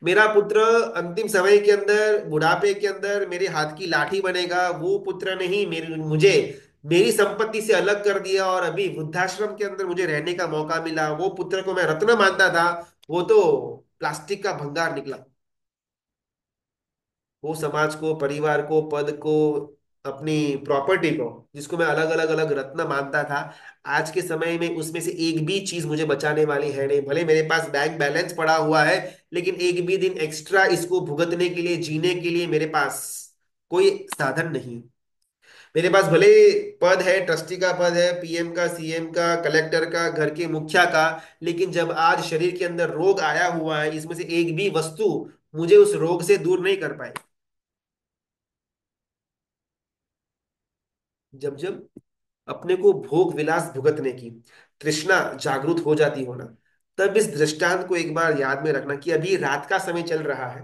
मेरा पुत्र अंतिम समय के अंदर, बुढ़ापे के अंदर मेरे हाथ की लाठी बनेगा। वो पुत्र नहीं, मेरे मुझे मेरी संपत्ति से अलग कर दिया, और अभी वृद्धाश्रम के अंदर मुझे रहने का मौका मिला। वो पुत्र को मैं रत्न मानता था, वो तो प्लास्टिक का भंगार निकला। वो समाज को, परिवार को, पद को, अपनी प्रॉपर्टी को, जिसको मैं अलग अलग अलग रत्न मानता था, आज के समय में उसमें से एक भी चीज मुझे बचाने वाली है नहीं। भले मेरे पास बैंक बैलेंस पड़ा हुआ है, लेकिन एक भी दिन एक्स्ट्रा इसको भुगतने के लिए, जीने के लिए मेरे पास कोई साधन नहीं। मेरे पास भले पद है, ट्रस्टी का पद है, पीएम का, सीएम का, कलेक्टर का, घर के मुखिया का, लेकिन जब आज शरीर के अंदर रोग आया हुआ है, इसमें से एक भी वस्तु मुझे उस रोग से दूर नहीं कर पाई। जब जब अपने को भोग विलास भुगतने की तृष्णा जागृत हो जाती हो ना, तब इस दृष्टांत को एक बार याद में रखना कि अभी रात का समय चल रहा है।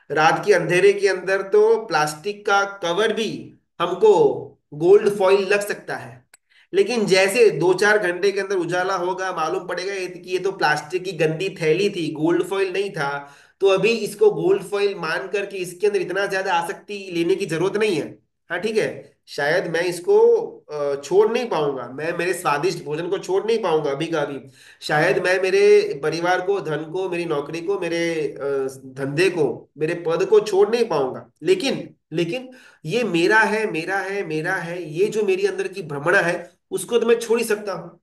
रात के अंधेरे के अंदर तो प्लास्टिक का कवर भी हमको गोल्ड फॉइल लग सकता है, लेकिन जैसे 2-4 घंटे के अंदर उजाला होगा, मालूम पड़ेगा कि ये तो प्लास्टिक की गंदी थैली थी, गोल्ड फॉइल नहीं था। तो अभी इसको गोल्ड फॉइल मान करके इसके अंदर इतना ज्यादा आसक्ति लेने की जरूरत नहीं है। हाँ ठीक है, शायद मैं इसको छोड़ नहीं पाऊंगा, मैं मेरे स्वादिष्ट भोजन को छोड़ नहीं पाऊंगा अभी का अभी। शायद मैं मेरे परिवार को, धन को, मेरी नौकरी को, मेरे धंधे को, मेरे पद को छोड़ नहीं पाऊंगा, लेकिन ये मेरा है, मेरा है, मेरा है, ये जो मेरी अंदर की भ्रमणा है, उसको तो मैं छोड़ ही सकता हूँ।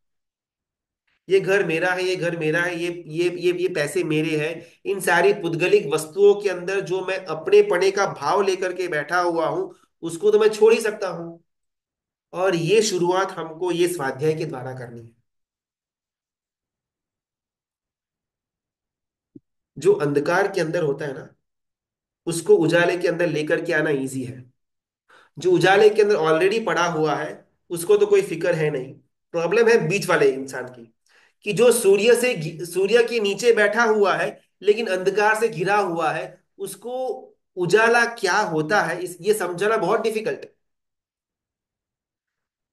ये घर मेरा है, ये घर मेरा है, ये पैसे मेरे हैं। इन सारी पुद्गलिक वस्तुओं के अंदर जो मैं अपने पने का भाव लेकर के बैठा हुआ हूं, उसको तो मैं छोड़ ही सकता हूं। और ये शुरुआत हमको ये स्वाध्याय के द्वारा करनी है। जो अंधकार के अंदर होता है ना, उसको उजाले के अंदर लेकर के आना इजी है। जो उजाले के अंदर ऑलरेडी पड़ा हुआ है, उसको तो कोई फिक्र है नहीं। प्रॉब्लम है बीच वाले इंसान की, कि जो सूर्य के नीचे बैठा हुआ है, लेकिन अंधकार से घिरा हुआ है, उसको उजाला क्या होता है इस ये समझना बहुत डिफिकल्ट।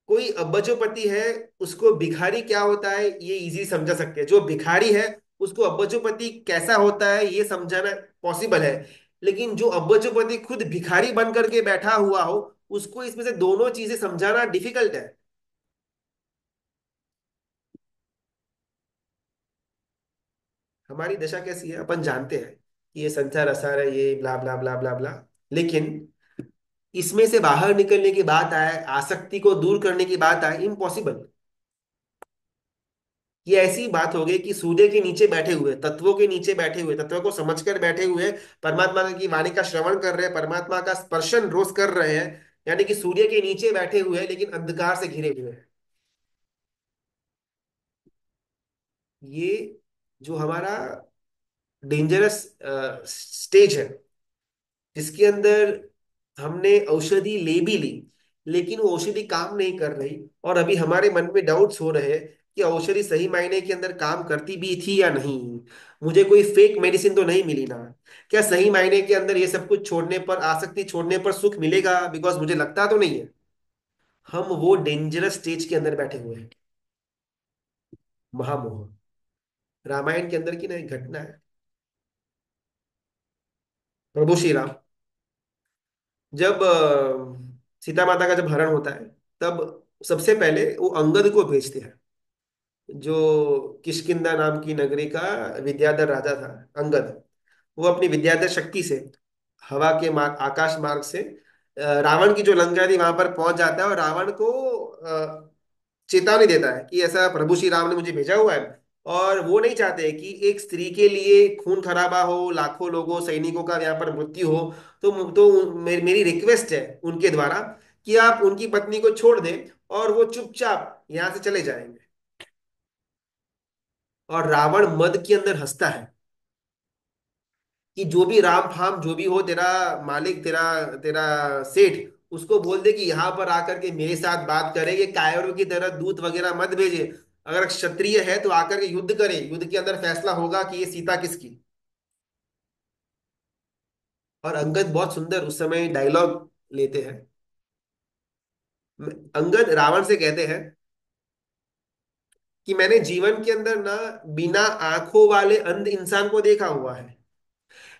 कोई अब्बजोपति है, उसको भिखारी क्या होता है ये इजी समझा सकते हैं। जो भिखारी है, उसको अब्बजोपति कैसा होता है ये समझाना पॉसिबल है। लेकिन जो अब्बजोपति खुद भिखारी बन करके बैठा हुआ हो, उसको इसमें से दोनों चीजें समझाना डिफिकल्ट है। हमारी दशा कैसी है अपन जानते हैं, कि ये संसार असार है, ये ब्ला ब्ला ब्ला ब्ला ब्ला। लेकिन इसमें से बाहर निकलने की बात आए, आसक्ति को दूर करने की बात आए, इम्पॉसिबल। ये ऐसी बात हो गई कि सूर्य के नीचे बैठे हुए, तत्वों के नीचे बैठे हुए, तत्वों को समझकर बैठे हुए, परमात्मा की वाणी का श्रवण कर रहे हैं, परमात्मा का स्पर्शन रोज कर रहे हैं, यानी कि सूर्य के नीचे बैठे हुए हैं, लेकिन अंधकार से घिरे हुए हैं। ये जो हमारा डेंजरस स्टेज है, जिसके अंदर हमने औषधि ले भी ली, लेकिन वो औषधि काम नहीं कर रही, और अभी हमारे मन में डाउट्स हो रहे हैं कि औषधि सही मायने के अंदर काम करती भी थी या नहीं। मुझे कोई फेक मेडिसिन तो नहीं मिली ना? क्या सही मायने के अंदर ये सब कुछ छोड़ने पर, आसक्ति छोड़ने पर सुख मिलेगा? बिकॉज मुझे लगता तो नहीं है। हम वो डेंजरस स्टेज के अंदर बैठे हुए हैं। महामोह, रामायण के अंदर की ना एक घटना है। प्रभु श्री राम जब सीता माता का जब हरण होता है, तब सबसे पहले वो अंगद को भेजते हैं, जो किष्किंधा नाम की नगरी का विद्याधर राजा था, अंगद। वो अपनी विद्याधर शक्ति से हवा के मार्ग, आकाश मार्ग से रावण की जो लंका थी वहां पर पहुंच जाता है, और रावण को चेतावनी देता है कि ऐसा प्रभु श्री राम ने मुझे भेजा हुआ है। और वो नहीं चाहते कि एक स्त्री के लिए खून खराबा हो, लाखों लोगों सैनिकों का यहाँ पर मृत्यु हो। तो मेरी रिक्वेस्ट है उनके द्वारा कि आप उनकी पत्नी को छोड़ दें, और वो चुपचाप यहाँ से चले जाएंगे। और रावण मद के अंदर हंसता है कि जो भी राम फाम जो भी हो, तेरा मालिक, तेरा तेरा सेठ, उसको बोल दे कि यहाँ पर आकर के मेरे साथ बात करे, ये कायरों की तरह दूत वगैरह मत भेजे। अगर क्षत्रिय है तो आकर के युद्ध करे, युद्ध के अंदर फैसला होगा कि ये सीता किसकी। और अंगद बहुत सुंदर उस समय डायलॉग लेते हैं। अंगद रावण से कहते हैं कि मैंने जीवन के अंदर ना बिना आंखों वाले अंध इंसान को देखा हुआ है,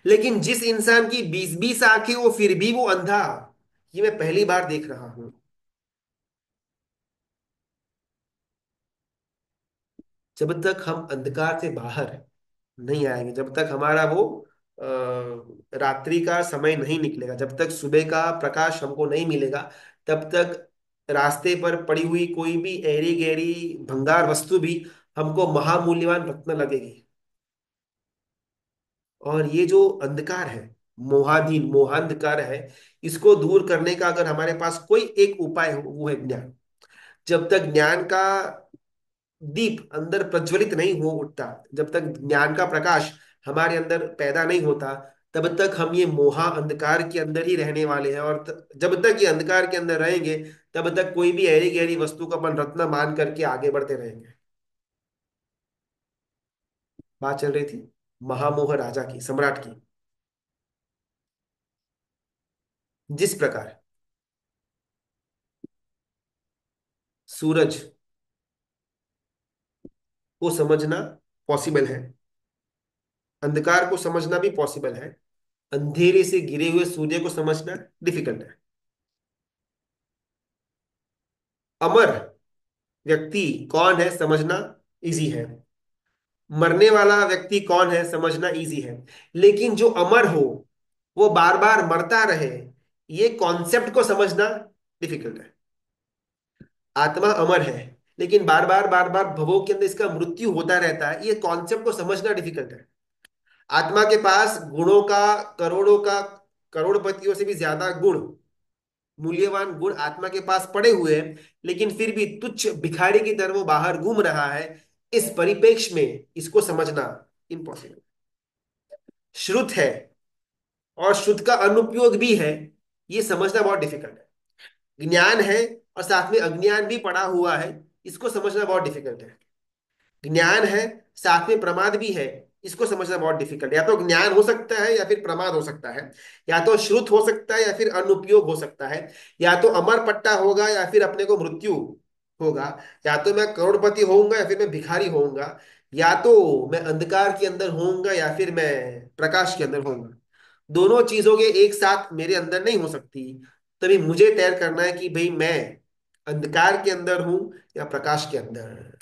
लेकिन जिस इंसान की 20-20 आंखें हो फिर भी वो अंधा, ये मैं पहली बार देख रहा हूं। जब तक हम अंधकार से बाहर नहीं आएंगे, जब तक हमारा वो रात्रि का समय नहीं निकलेगा, जब तक सुबह का प्रकाश हमको नहीं मिलेगा, तब तक रास्ते पर पड़ी हुई कोई भी ऐरी गैरी भंगार वस्तु भी हमको महामूल्यवान रत्न लगेगी। और ये जो अंधकार है, मोहाधीन मोहांधकार है, इसको दूर करने का अगर हमारे पास कोई एक उपाय हो, वो है ज्ञान। जब तक ज्ञान का दीप अंदर प्रज्वलित नहीं हो उठता, जब तक ज्ञान का प्रकाश हमारे अंदर पैदा नहीं होता, तब तक हम ये मोहा अंधकार के अंदर ही रहने वाले हैं। और जब तक ये अंधकार के अंदर रहेंगे, तब तक कोई भी ऐरी गहरी वस्तु को अपन रत्न मान करके आगे बढ़ते रहेंगे। बात चल रही थी महामोह राजा की, सम्राट की। जिस प्रकार सूरज को समझना पॉसिबल है, अंधकार को समझना भी पॉसिबल है, अंधेरे से गिरे हुए सूर्य को समझना डिफिकल्ट है। अमर व्यक्ति कौन है समझना इजी है, मरने वाला व्यक्ति कौन है समझना इजी है, लेकिन जो अमर हो, वो बार बार मरता रहे, ये कॉन्सेप्ट को समझना डिफिकल्ट है। आत्मा अमर है, लेकिन बार बार भवों के अंदर इसका मृत्यु होता रहता है, ये कॉन्सेप्ट को समझना डिफिकल्ट है। आत्मा के पास गुणों का करोड़ों का, करोड़पतियों से भी ज्यादा गुण, मूल्यवान गुण आत्मा के पास पड़े हुए हैं, लेकिन फिर भी तुच्छ भिखारी की तरह वो बाहर घूम रहा है। इस परिप्रेक्ष्य में इसको समझना इम्पॉसिबल। श्रुत है और श्रुत का अनुपयोग भी है, ये समझना बहुत डिफिकल्ट है। ज्ञान है और साथ में अज्ञान भी पड़ा हुआ है, इसको समझना बहुत डिफिकल्ट है। ज्ञान है, साथ में प्रमाद भी है, इसको समझना बहुत डिफिकल्ट है। या तो ज्ञान हो सकता है या फिर प्रमाद हो सकता है, या तो श्रुत हो सकता है या फिर अनुपयोग हो सकता है, या तो अमर पट्टा होगा या फिर अपने को मृत्यु होगा, या तो मैं करोड़पति होऊंगा या फिर मैं भिखारी होऊंगा, या तो मैं अंधकार के अंदर होऊंगा या फिर मैं प्रकाश के अंदर होऊंगा। दोनों चीजों के एक साथ मेरे अंदर नहीं हो सकती। तभी मुझे तय करना है कि भाई मैं अंधकार के अंदर हूं या प्रकाश के अंदर।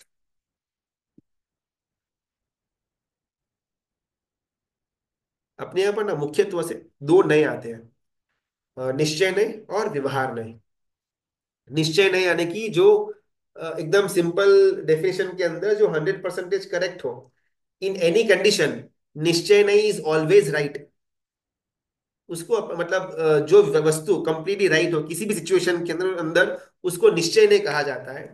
अपने यहाँ पर ना मुख्यत्व से दो नए आते हैं, निश्चय नय और व्यवहार नय। निश्चय नय यानी कि जो एकदम सिंपल डेफिनेशन के अंदर जो 100% करेक्ट हो इन एनी कंडीशन। निश्चय नय इज ऑलवेज राइट। उसको मतलब जो वस्तु कंप्लीटली राइट हो किसी भी सिचुएशन के अंदर अंदर, उसको निश्चय नहीं कहा जाता है।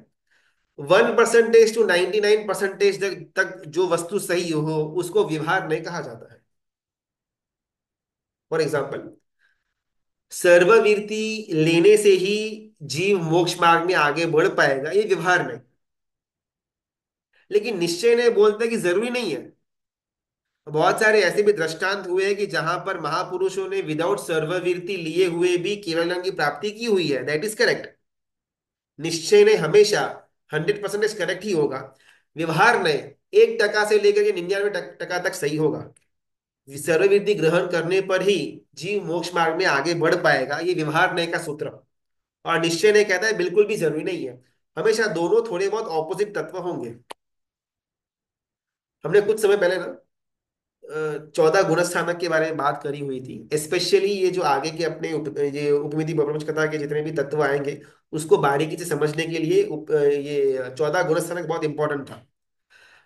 1% टू 99% तक जो वस्तु सही हो उसको व्यवहार नहीं कहा जाता है। फॉर एग्जाम्पल, सर्ववीरति लेने से ही जीव मोक्ष मार्ग में आगे बढ़ पाएगा, ये व्यवहार नहीं। लेकिन निश्चय ने बोलते कि जरूरी नहीं है। बहुत सारे ऐसे भी दृष्टांत हुए हैं कि जहां पर महापुरुषों ने विदाउट सर्ववीरति लिए हुए भी केवल ज्ञान की प्राप्ति की हुई है, दैट इज करेक्ट। निश्चय ने हमेशा 100% करेक्ट ही होगा। व्यवहार ने 1% से लेकर के 99% तक सही होगा। सर्वविधि ग्रहण करने पर ही जीव मोक्ष मार्ग में आगे बढ़ पाएगा, ये व्यवहार न्याय का सूत्र। और निश्चय नहीं कहता है बिल्कुल भी जरूरी नहीं है। हमेशा दोनों थोड़े बहुत ऑपोजिट तत्व होंगे। हमने कुछ समय पहले ना 14 गुणस्थानक के बारे में बात करी हुई थी। स्पेशली ये जो आगे के अपने ये उपमिति प्रपंच कथा के जितने भी तत्व आएंगे, उसको बारीकी से समझने के लिए ये 14 गुणस्थानक बहुत इंपॉर्टेंट था।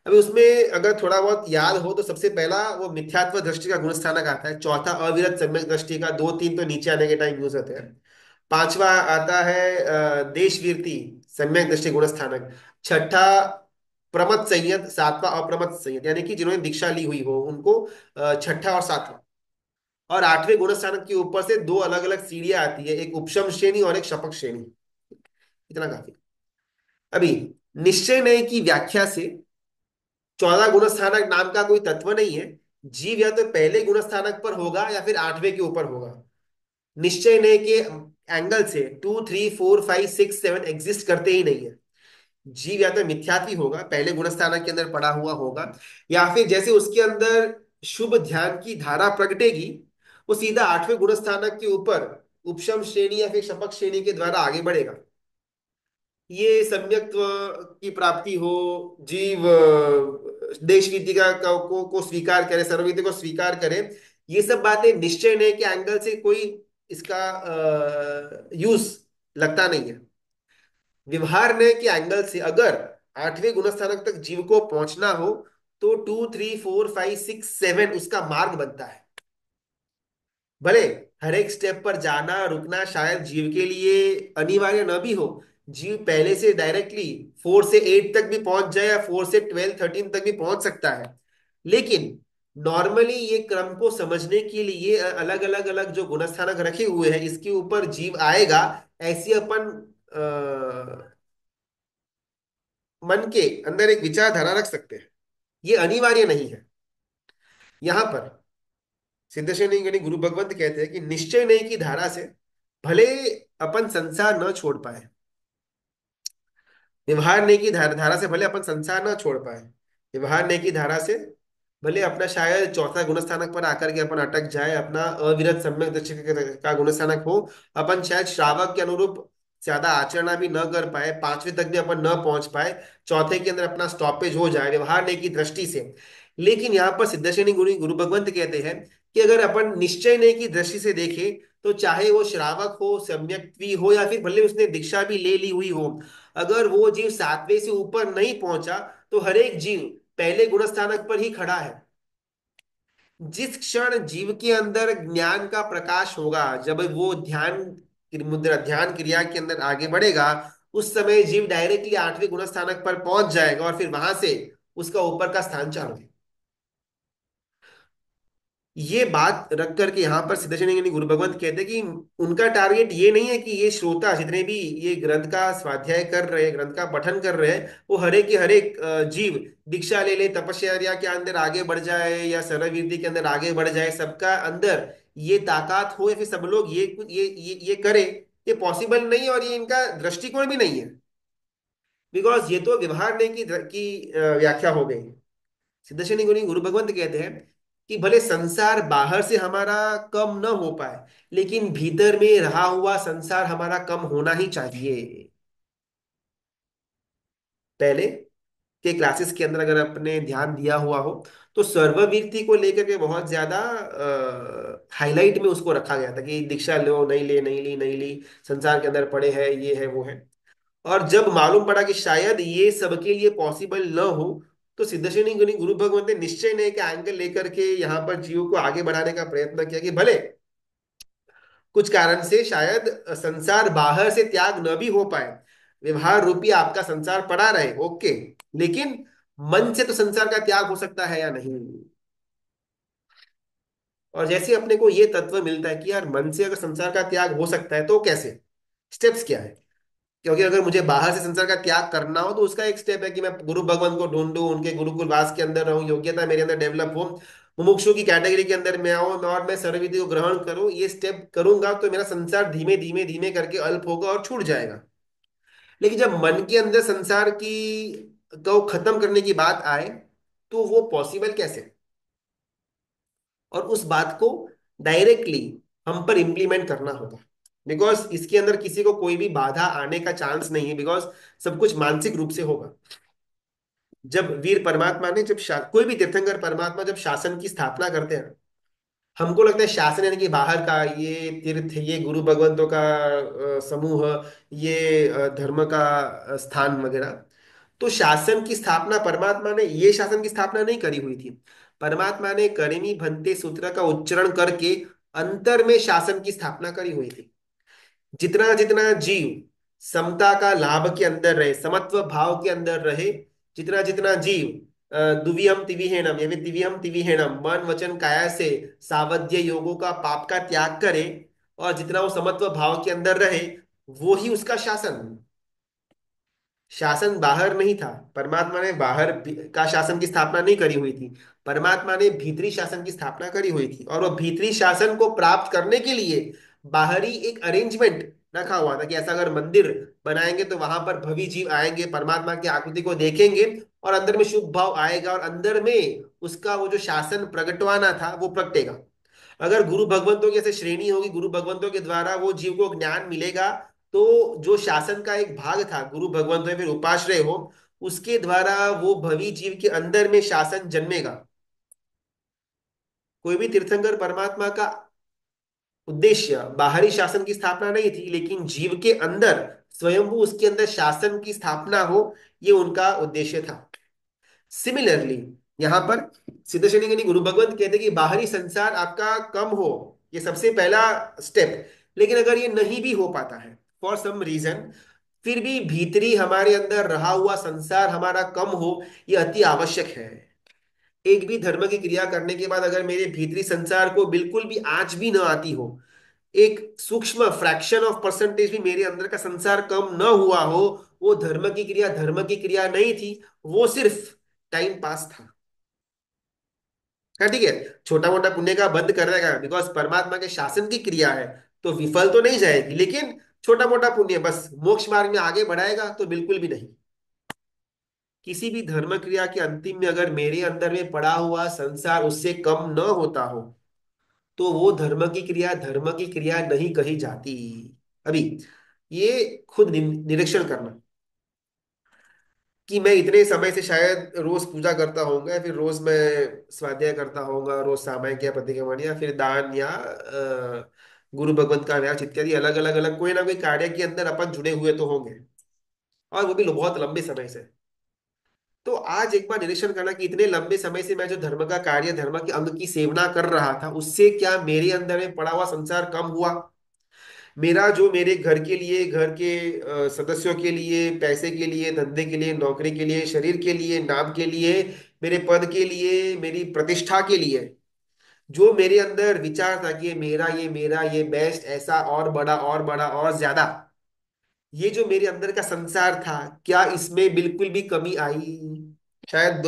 अभी उसमें अगर थोड़ा बहुत याद हो तो सबसे पहला वो मिथ्यात्व दृष्टि का गुणस्थानक आता है, चौथा अविरत सम्यक दृष्टि का, दो तीन तो नीचे आने के टाइम यूज होते हैं। पांचवा आता है देशवीरति सम्यक दृष्टि गुणस्थानक। छठा प्रमथ संयत, सातवां अप्रमथ संयत, यानी कि जिन्होंने दीक्षा ली हुई हो उनको छठा और सातवां। और आठवें गुणस्थानक के ऊपर से दो अलग अलग सीढ़ियां आती है, एक उपशम श्रेणी और एक शपक श्रेणी। इतना काफी। अभी निश्चय नय की व्याख्या से 14 गुणस्थानक नाम का कोई तत्व नहीं है। जीव या तो पहले गुणस्थानक पर होगा या फिर आठवें के ऊपर होगा। निश्चय नय के एंगल से 2, 3, 4, 5, 6, 7 एग्जिस्ट करते ही नहीं है। जीव या तो मिथ्यात्वी होगा, पहले गुणस्थानक के अंदर पड़ा हुआ होगा, या फिर जैसे उसके अंदर शुभ ध्यान की धारा प्रगटेगी, वो सीधा आठवें गुणस्थानक के ऊपर उपशम श्रेणी या फिर शपक श्रेणी के द्वारा आगे बढ़ेगा। ये सम्यक्त्व की प्राप्ति हो, जीव देश रीति को स्वीकार करे, सर्वरीति को स्वीकार करे, ये सब बातें निश्चय नहीं के एंगल से कोई इसका यूज लगता नहीं है। व्यवहार ने के एंगल से अगर आठवें गुणस्थानक तक जीव को पहुंचना हो, तो 2, 3, 4, 5, 6, 7 उसका मार्ग बनता है। भले हर एक स्टेप पर जाना रुकना शायद जीव के लिए अनिवार्य न भी हो, जीव पहले से डायरेक्टली 4 से 8 तक भी पहुंच जाए या 4 से 12, 13 तक भी पहुंच सकता है, लेकिन नॉर्मली ये क्रम को समझने के लिए अलग अलग अलग जो गुणस्थानक रखे हुए हैं इसके ऊपर जीव आएगा, ऐसी अपन मन के अंदर एक विचारधारा रख सकते हैं। ये अनिवार्य नहीं है। यहां पर सिद्धेश्वरी यानी गुरु भगवंत कहते हैं कि निश्चय नहीं की धारा से भले अपन संसार न छोड़ पाए, व्यवहार नहीं की धारा से भले अपन संसार न छोड़ पाए, व्यवहार नहीं की धारा से भले अपना शायद चौथा गुणस्थानक पर आकर के अपन अटक जाए, अपना अविरत सम्यक दृष्टि का गुणस्थानक हो, अपन शायद श्रावक के अनुरूप ज्यादा आचरण भी न कर पाए, पांचवें तक भी अपन न पहुंच पाए, चौथे के अंदर अपना स्टॉपेज हो जाए व्यवहार नहीं की दृष्टि से। लेकिन यहाँ पर सिद्धेश्वरी गुरु गुरु भगवंत कहते हैं कि अगर अपन निश्चय नहीं की दृष्टि से देखें, तो चाहे वो श्रावक हो, सम्यक्त्वी हो, या फिर भले उसने दीक्षा भी ले ली हुई हो, अगर वो जीव सातवें से ऊपर नहीं पहुंचा, तो हर एक जीव पहले गुणस्थानक पर ही खड़ा है। जिस क्षण जीव के अंदर ज्ञान का प्रकाश होगा, जब वो ध्यान मुद्रा ध्यान क्रिया के अंदर आगे बढ़ेगा, उस समय जीव डायरेक्टली आठवें गुणस्थानक पर पहुंच जाएगा और फिर वहां से उसका ऊपर का स्थान चालू है। ये बात रख करके यहाँ पर सिद्धेश्वरी यानी गुरु भगवंत कहते हैं कि उनका टारगेट ये नहीं है कि ये श्रोता जितने भी ये ग्रंथ का स्वाध्याय कर रहे हैं, ग्रंथ का पठन कर रहे हैं, वो हर एक के हर एक जीव दीक्षा ले ले, तपस्या के अंदर आगे बढ़ जाए या सर्ववीर्ति के अंदर आगे बढ़ जाए, सबका अंदर ये ताकत हो या फिर सब लोग ये करे, ये पॉसिबल नहीं है और ये इनका दृष्टिकोण भी नहीं है। बिकॉज ये तो व्यवहार नहीं की व्याख्या हो गई। सिद्धेश्वरी गुरु गुरु भगवंत कहते हैं कि भले संसार बाहर से हमारा कम न हो पाए, लेकिन भीतर में रहा हुआ संसार हमारा कम होना ही चाहिए। पहले के क्लासेस के अंदर अगर आपने ध्यान दिया हुआ हो, तो सर्ववीरती को लेकर के बहुत ज्यादा हाईलाइट में उसको रखा गया था कि दीक्षा लो, नहीं ले, नहीं ली, नहीं ली, संसार के अंदर पड़े हैं, ये है वो है। और जब मालूम पड़ा कि शायद ये सबके लिए पॉसिबल न हो, तो सिद्धेश्वरी गुरु गुरु भगवंत ने निश्चय नहीं का एंगल लेकर के यहाँ पर जीव को आगे बढ़ाने का प्रयत्न किया कि भले कुछ कारण से शायद संसार बाहर से त्याग न भी हो पाए, व्यवहार रूपी आपका संसार पड़ा रहे, ओके, लेकिन मन से तो संसार का त्याग हो सकता है या नहीं। और जैसे अपने को ये तत्व मिलता है कि यार मन से अगर संसार का त्याग हो सकता है, तो कैसे, स्टेप्स क्या है। क्योंकि अगर मुझे बाहर से संसार का त्याग करना हो, तो उसका एक स्टेप है कि मैं गुरु भगवान को ढूंढूं, उनके गुरुकुल वास के अंदर रहूं, योग्यता मेरे अंदर डेवलप हो, मुमुक्षु की कैटेगरी के अंदर मैं आऊं और मैं सर्वविधि को ग्रहण करूं। ये स्टेप करूंगा तो मेरा संसार धीमे धीमे धीमे करके अल्प होगा और छूट जाएगा। लेकिन जब मन के अंदर संसार की को खत्म करने की बात आए, तो वो पॉसिबल कैसे। और उस बात को डायरेक्टली हम पर इंप्लीमेंट करना होगा, बिकॉज इसके अंदर किसी को कोई भी बाधा आने का चांस नहीं है, बिकॉज सब कुछ मानसिक रूप से होगा। जब वीर परमात्मा ने कोई भी तीर्थंकर परमात्मा जब शासन की स्थापना करते हैं, हमको लगता है शासन यानी कि बाहर का ये तीर्थ, ये गुरु भगवंतों का समूह, ये धर्म का स्थान वगैरह। तो शासन की स्थापना परमात्मा ने, ये शासन की स्थापना नहीं करी हुई थी। परमात्मा ने करेमी भंते सूत्र का उच्चारण करके अंतर में शासन की स्थापना करी हुई थी। जितना जितना जीव समता का लाभ के अंदर रहे, समत्व भाव के अंदर रहे, जितना जितना जीव दुवियम तिविहेनम या फिर तिवियम तिविहेनम, मन वचन काया से सावध्य योगों का पाप का त्याग करे और जितना वो समत्व भाव के अंदर रहे, वो ही उसका शासन। शासन बाहर नहीं था। परमात्मा ने बाहर का शासन की स्थापना नहीं करी हुई थी। परमात्मा ने भीतरी शासन की स्थापना करी हुई थी, और वो भीतरी शासन को प्राप्त करने के लिए बाहरी एक अरेंजमेंट रखा हुआ था कि ऐसा अगर मंदिर बनाएंगे तो वहां पर भवि जीव आएंगे, परमात्मा की आकृति को देखेंगे, और अंदर में शुभ भाव आएगा, और अंदर में उसका वो जो शासन प्रगटवाना था वो प्रगटेगा। अगर गुरु भगवंतों की ऐसे श्रेणी होगी, गुरु भगवंतों के द्वारा वो जीव को ज्ञान मिलेगा, तो जो शासन का एक भाग था, गुरु भगवंत हो या फिर उपाश्रय हो, उसके द्वारा वो भवी जीव के अंदर में शासन जन्मेगा। कोई भी तीर्थंकर परमात्मा का उद्देश्य बाहरी शासन की स्थापना नहीं थी, लेकिन जीव के अंदर स्वयंभू उसके अंदर शासन की स्थापना हो, ये उनका उद्देश्य था। सिमिलरली यहां पर सिद्ध श्रेणी गुरु भगवंत कहते हैं कि बाहरी संसार आपका कम हो, ये सबसे पहला स्टेप। लेकिन अगर ये नहीं भी हो पाता है फॉर सम रीजन, फिर भी भीतरी हमारे अंदर रहा हुआ संसार हमारा कम हो, ये अति आवश्यक है। एक भी धर्म की क्रिया करने के बाद अगर मेरे भीतरी संसार को बिल्कुल भी आंच भी न आती हो, एक सूक्ष्म फ्रैक्शन ऑफ परसेंटेज भी मेरे अंदर का संसार कम न हुआ हो, वो धर्म की क्रिया नहीं थी, वो सिर्फ टाइम पास था। हाँ ठीक है, छोटा मोटा पुण्य का बंद कर देगा बिकॉज परमात्मा के शासन की क्रिया है, तो विफल तो नहीं जाएगी, लेकिन छोटा मोटा पुण्य बस मोक्ष मार्ग में आगे बढ़ाएगा तो बिल्कुल भी नहीं। किसी भी धर्म क्रिया के अंतिम में अगर मेरे अंदर में पड़ा हुआ संसार उससे कम न होता हो, तो वो धर्म की क्रिया नहीं कही जाती। अभी ये खुद निरीक्षण करना कि मैं इतने समय से शायद रोज पूजा करता होऊंगा, या फिर रोज मैं स्वाध्याय करता होऊंगा, रोज सामायिक या प्रतिक्रमण या फिर दान या गुरु भगवंत का व्यास इत्यादि अलग अलग अलग कोई ना कोई कार्य के अंदर अपन जुड़े हुए तो होंगे, और वो भी बहुत लंबे समय से। तो आज एक बार निरीक्षण करना कि इतने लंबे समय से मैं जो धर्म का कार्य, धर्म के अंग की सेवना कर रहा था, उससे क्या मेरे अंदर में पड़ा हुआ संसार कम हुआ? मेरा जो मेरे घर के लिए, घर के सदस्यों के लिए, पैसे के लिए, धंधे के लिए, नौकरी के लिए, शरीर के लिए, नाम के लिए, मेरे पद के लिए, मेरी प्रतिष्ठा के लिए, जो मेरे अंदर विचार था कि ये बेस्ट, ऐसा और बड़ा और बड़ा और ज्यादा, ये जो मेरे अंदर का संसार था, क्या इसमें बिल्कुल भी कमी आई? शायद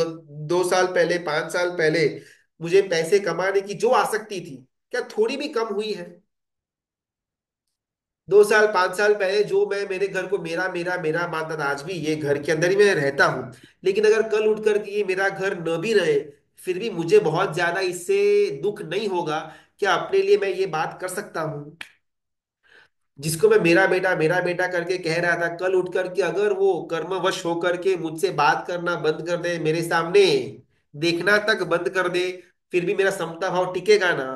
2 साल पहले, 5 साल पहले मुझे पैसे कमाने की जो आसक्ति थी, क्या थोड़ी भी कम हुई है? 2 साल 5 साल पहले जो मैं मेरे घर को मेरा मेरा मेरा मानता था, आज भी ये घर के अंदर ही मैं रहता हूँ, लेकिन अगर कल उठ कर के ये मेरा घर न भी रहे, फिर भी मुझे बहुत ज्यादा इससे दुख नहीं होगा। क्या अपने लिए मैं ये बात कर सकता हूँ? जिसको मैं मेरा बेटा करके कह रहा था, कल उठ कर के अगर वो कर्मवश होकर के मुझसे बात करना बंद कर दे, मेरे सामने देखना तक बंद कर दे, फिर भी मेरा समता भाव टिकेगा ना?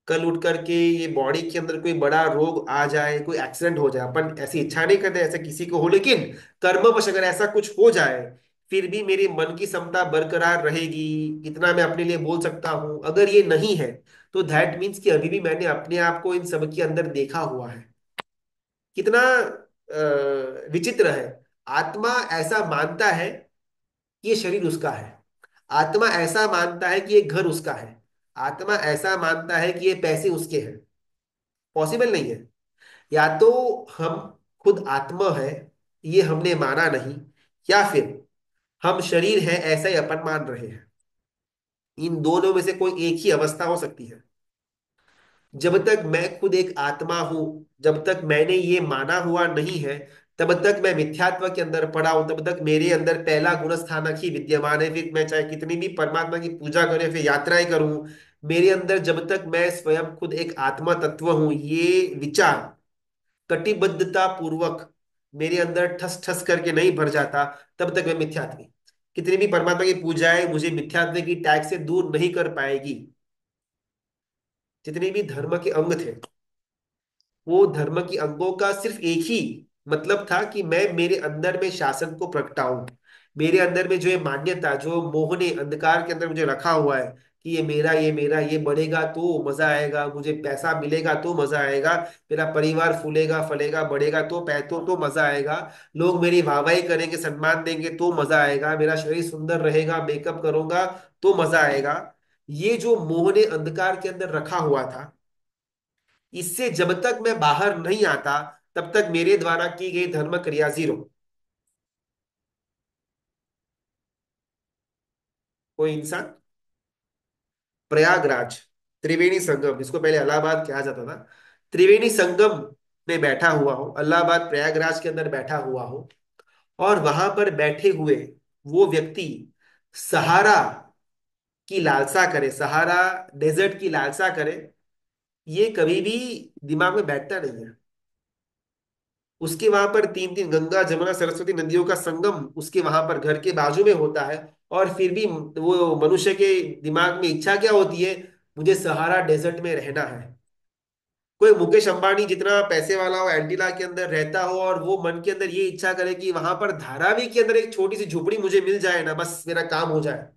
कल उठ करके ये बॉडी के अंदर कोई बड़ा रोग आ जाए, कोई एक्सीडेंट हो जाए, अपन ऐसी इच्छा नहीं करते ऐसा किसी को हो, लेकिन कर्मवश अगर ऐसा कुछ हो जाए, फिर भी मेरे मन की समता बरकरार रहेगी, इतना मैं अपने लिए बोल सकता हूं। अगर ये नहीं है, तो दैट मीन्स कि अभी भी मैंने अपने आप को इन सब के अंदर देखा हुआ है। कितना विचित्र है। आत्मा ऐसा मानता है कि ये शरीर उसका है। आत्मा ऐसा मानता है कि ये घर उसका है। आत्मा ऐसा मानता है कि ये पैसे उसके हैं। पॉसिबल नहीं है। या तो हम खुद आत्मा है, ये हमने माना नहीं, या फिर हम शरीर है ऐसा ही अपन मान रहे हैं। इन दोनों में से कोई एक ही अवस्था हो सकती है। जब तक मैं खुद एक आत्मा हूं, जब तक मैंने ये माना हुआ नहीं है, तब तक मैं मिथ्यात्व के अंदर पड़ा हूं, तब तक मेरे अंदर पहला गुणस्थानक ही विद्यमान है। फिर मैं चाहे कितनी भी परमात्मा की पूजा करें, फिर यात्राएं करूं, मेरे अंदर जब तक मैं स्वयं खुद एक आत्मा तत्व हूं, ये विचार कटिबद्धता पूर्वक मेरे अंदर ठस ठस करके नहीं भर जाता, तब तक मैं मिथ्यात्व। कितनी भी परमात्मा की पूजाएं मुझे मिथ्यात्व की टैग से दूर नहीं कर पाएगी। जितने भी धर्म के अंग थे, वो धर्म की अंगों का सिर्फ एक ही मतलब था कि मैं मेरे अंदर में शासन को प्रगटाऊं। मेरे अंदर में जो ये मान्यता, जो मोह ने अंधकार के अंदर मुझे रखा हुआ है कि ये मेरा ये बढ़ेगा तो मजा आएगा, मुझे पैसा मिलेगा तो मजा आएगा, मेरा परिवार फूलेगा फलेगा बढ़ेगा तो पैसों तो मजा आएगा, लोग मेरी वाहवाही करेंगे सम्मान देंगे तो मजा आएगा, मेरा शरीर सुंदर रहेगा मेकअप करूंगा तो मजा आएगा। ये जो मोह ने अंधकार के अंदर रखा हुआ था, इससे जब तक मैं बाहर नहीं आता तब तक मेरे द्वारा की गई धर्म क्रिया जीरो। कोई इंसान प्रयागराज त्रिवेणी संगम, जिसको पहले इलाहाबाद कहा जाता था, त्रिवेणी संगम में बैठा हुआ हो, इलाहाबाद प्रयागराज के अंदर बैठा हुआ हो, और वहां पर बैठे हुए वो व्यक्ति सहारा की लालसा करे, सहारा डेजर्ट की लालसा करे, ये कभी भी दिमाग में बैठता नहीं है। उसके वहां पर तीन तीन गंगा जमुना सरस्वती नदियों का संगम उसके वहां पर घर के बाजू में होता है, और फिर भी वो मनुष्य के दिमाग में इच्छा क्या होती है, मुझे सहारा डेजर्ट में रहना है। कोई मुकेश अंबानी जितना पैसे वाला हो, एंटीला के अंदर रहता हो, और वो मन के अंदर ये इच्छा करे कि वहां पर धारावी के अंदर एक छोटी सी झोपड़ी मुझे मिल जाए ना, बस मेरा काम हो जाए।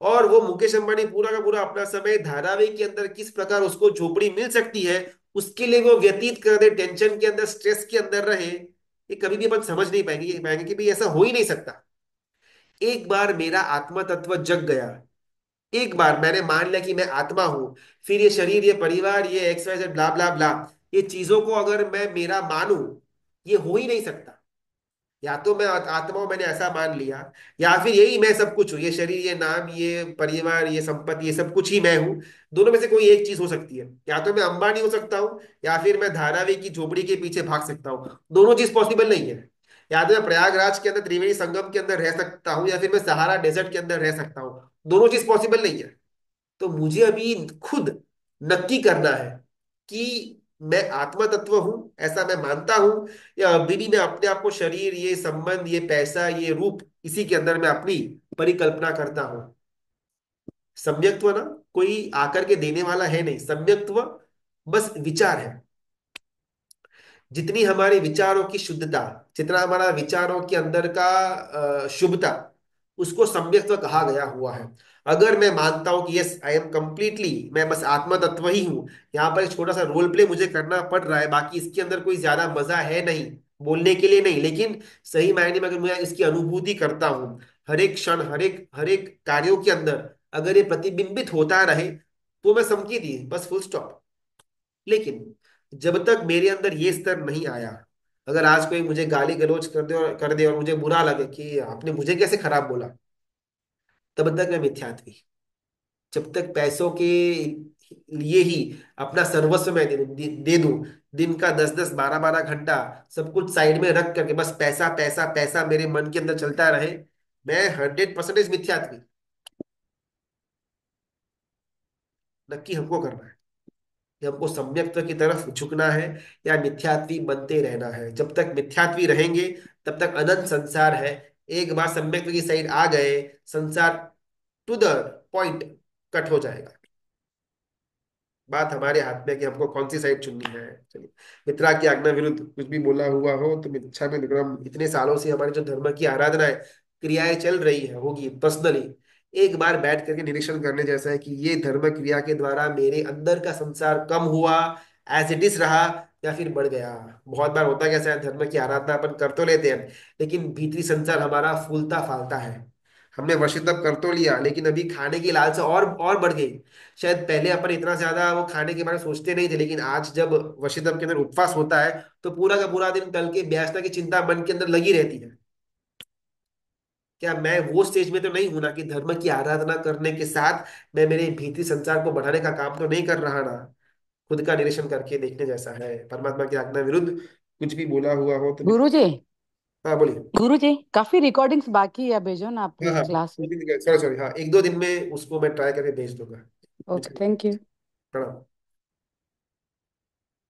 और वो मुकेश अंबानी पूरा का पूरा अपना समय धारावी के अंदर किस प्रकार उसको झोपड़ी मिल सकती है उसके लिए वो व्यतीत कर दे, टेंशन के अंदर स्ट्रेस के अंदर रहे, ये कभी भी अपन समझ नहीं पाएंगे, ये पाएंगे कि भाई ऐसा हो ही नहीं सकता। एक बार मेरा आत्म तत्व जग गया, एक बार मैंने मान लिया कि मैं आत्मा हूं, फिर ये शरीर ये परिवार ये एक्स वाई जेड ब्ला ब्ला ब्ला, ये चीजों को अगर मैं मेरा मानूं, ये हो ही नहीं सकता। या तो मैं आत्मा हूं, मैंने ऐसा मान लिया, या फिर यही मैं सब कुछ हूँ, ये शरीर ये नाम ये परिवार ये संपत्ति ये सब कुछ ही मैं हूँ। दोनों में से कोई एक चीज हो सकती है, या तो मैं अंबानी हो सकता हूँ, या फिर मैं धारावी की झोपड़ी के पीछे भाग सकता हूँ। दोनों चीज पॉसिबल नहीं है। या तो मैं प्रयागराज के अंदर त्रिवेणी संगम के अंदर रह सकता हूँ, या फिर मैं सहारा डेजर्ट के अंदर रह सकता हूँ। दोनों चीज पॉसिबल नहीं है। तो मुझे अभी खुद नक्की करना है कि मैं आत्मा तत्व हूं, ऐसा मैं मानता हूं, या अभी भी मैं अपने आप को शरीर ये संबंध ये पैसा ये रूप इसी के अंदर मैं अपनी परिकल्पना करता हूं। सम्यक्त्व ना कोई आकर के देने वाला है नहीं, सम्यक्त्व बस विचार है। जितनी हमारे विचारों की शुद्धता, जितना हमारा विचारों के अंदर का शुभता, उसको सम्यक्त्व कहा गया हुआ है। अगर मैं मानता हूं कि यस आई एम कंप्लीटली, मैं बस आत्मा तत्व ही हूं, यहाँ पर एक छोटा सा रोल प्ले मुझे करना पड़ रहा है, बाकी इसके अंदर कोई ज्यादा मजा है नहीं, बोलने के लिए नहीं, लेकिन सही मायने में अगर मैं इसकी अनुभूति करता हूँ, हर एक क्षण हर एक कार्यों के अंदर अगर ये प्रतिबिंबित होता रहे, तो मैं समझी थी बस, फुल स्टॉप। लेकिन जब तक मेरे अंदर ये स्तर नहीं आया, अगर आज कोई मुझे गाली गलौज कर दे और मुझे बुरा लगे कि आपने मुझे कैसे खराब बोला, तब तक मैं मिथ्यात्वी। जब तक पैसों के लिए ही अपना सर्वस्व मैं दे दूं, दिन का 10 10 12 12 घंटा सब कुछ साइड में रख करके बस पैसा पैसा पैसा मेरे मन के अंदर चलता रहे, मैं 100% मिथ्यात्वी। नक्की हमको करना है कि हमको सम्यक्त्व की तरफ झुकना है, या मिथ्यात्वी बनते रहना है। जब तक मिथ्यात्वी रहेंगे तब तक अनंत संसार है। एक बार सम्यक्त्व की साइड आ गए, संसार टू द पॉइंट कट हो जाएगा। बात हमारे हाथ में है कि हमको कौन सी साइड चुननी है। चलिए, मित्रा की आज्ञा विरुद्ध कुछ भी बोला हुआ हो तो मिच्छा में निग्रह। इतने सालों से हमारे जो धर्म की आराधना है, क्रियाएं चल रही है होगी पर्सनली, एक बार बैठ करके निरीक्षण करने जैसा है कि ये धर्म क्रिया के द्वारा मेरे अंदर का संसार कम हुआ, एज इट इज रहा, या फिर बढ़ गया। बहुत बार होता कैसा है, धर्म की आराधना अपन कर तो लेते हैं, लेकिन भीतरी संसार हमारा फूलता फालता है। हमने वर्शिप कर तो लिया, लेकिन अभी खाने की लालसा और बढ़ गई। शायद पहले अपन इतना ज्यादा वो खाने के बारे में सोचते नहीं थे, लेकिन आज जब वशिष्ठम के अंदर उपवास होता है तो पूरा का पूरा दिन टल के व्यस्तता की चिंता मन के अंदर लगी रहती है। क्या मैं वो स्टेज में तो नहीं हूं ना कि धर्म की आराधना करने के साथ मैं मेरे भीतरी संसार को बढ़ाने का काम तो नहीं कर रहा ना। खुद का निरीक्षण करके देखने जैसा है। परमात्मा की आज्ञा विरुद्ध कुछ भी बोला हुआ हो तो गुरुजी। हाँ बोलिए। गुरुजी, काफी रिकॉर्डिंग्स बाकी है, भेजो ना हाँ अपनी हाँ, क्लास में। सॉरी सॉरी, हाँ 1 2 दिन में उसको मैं ट्राई करके भेज दूंगा। Okay, thank you. प्रणाम।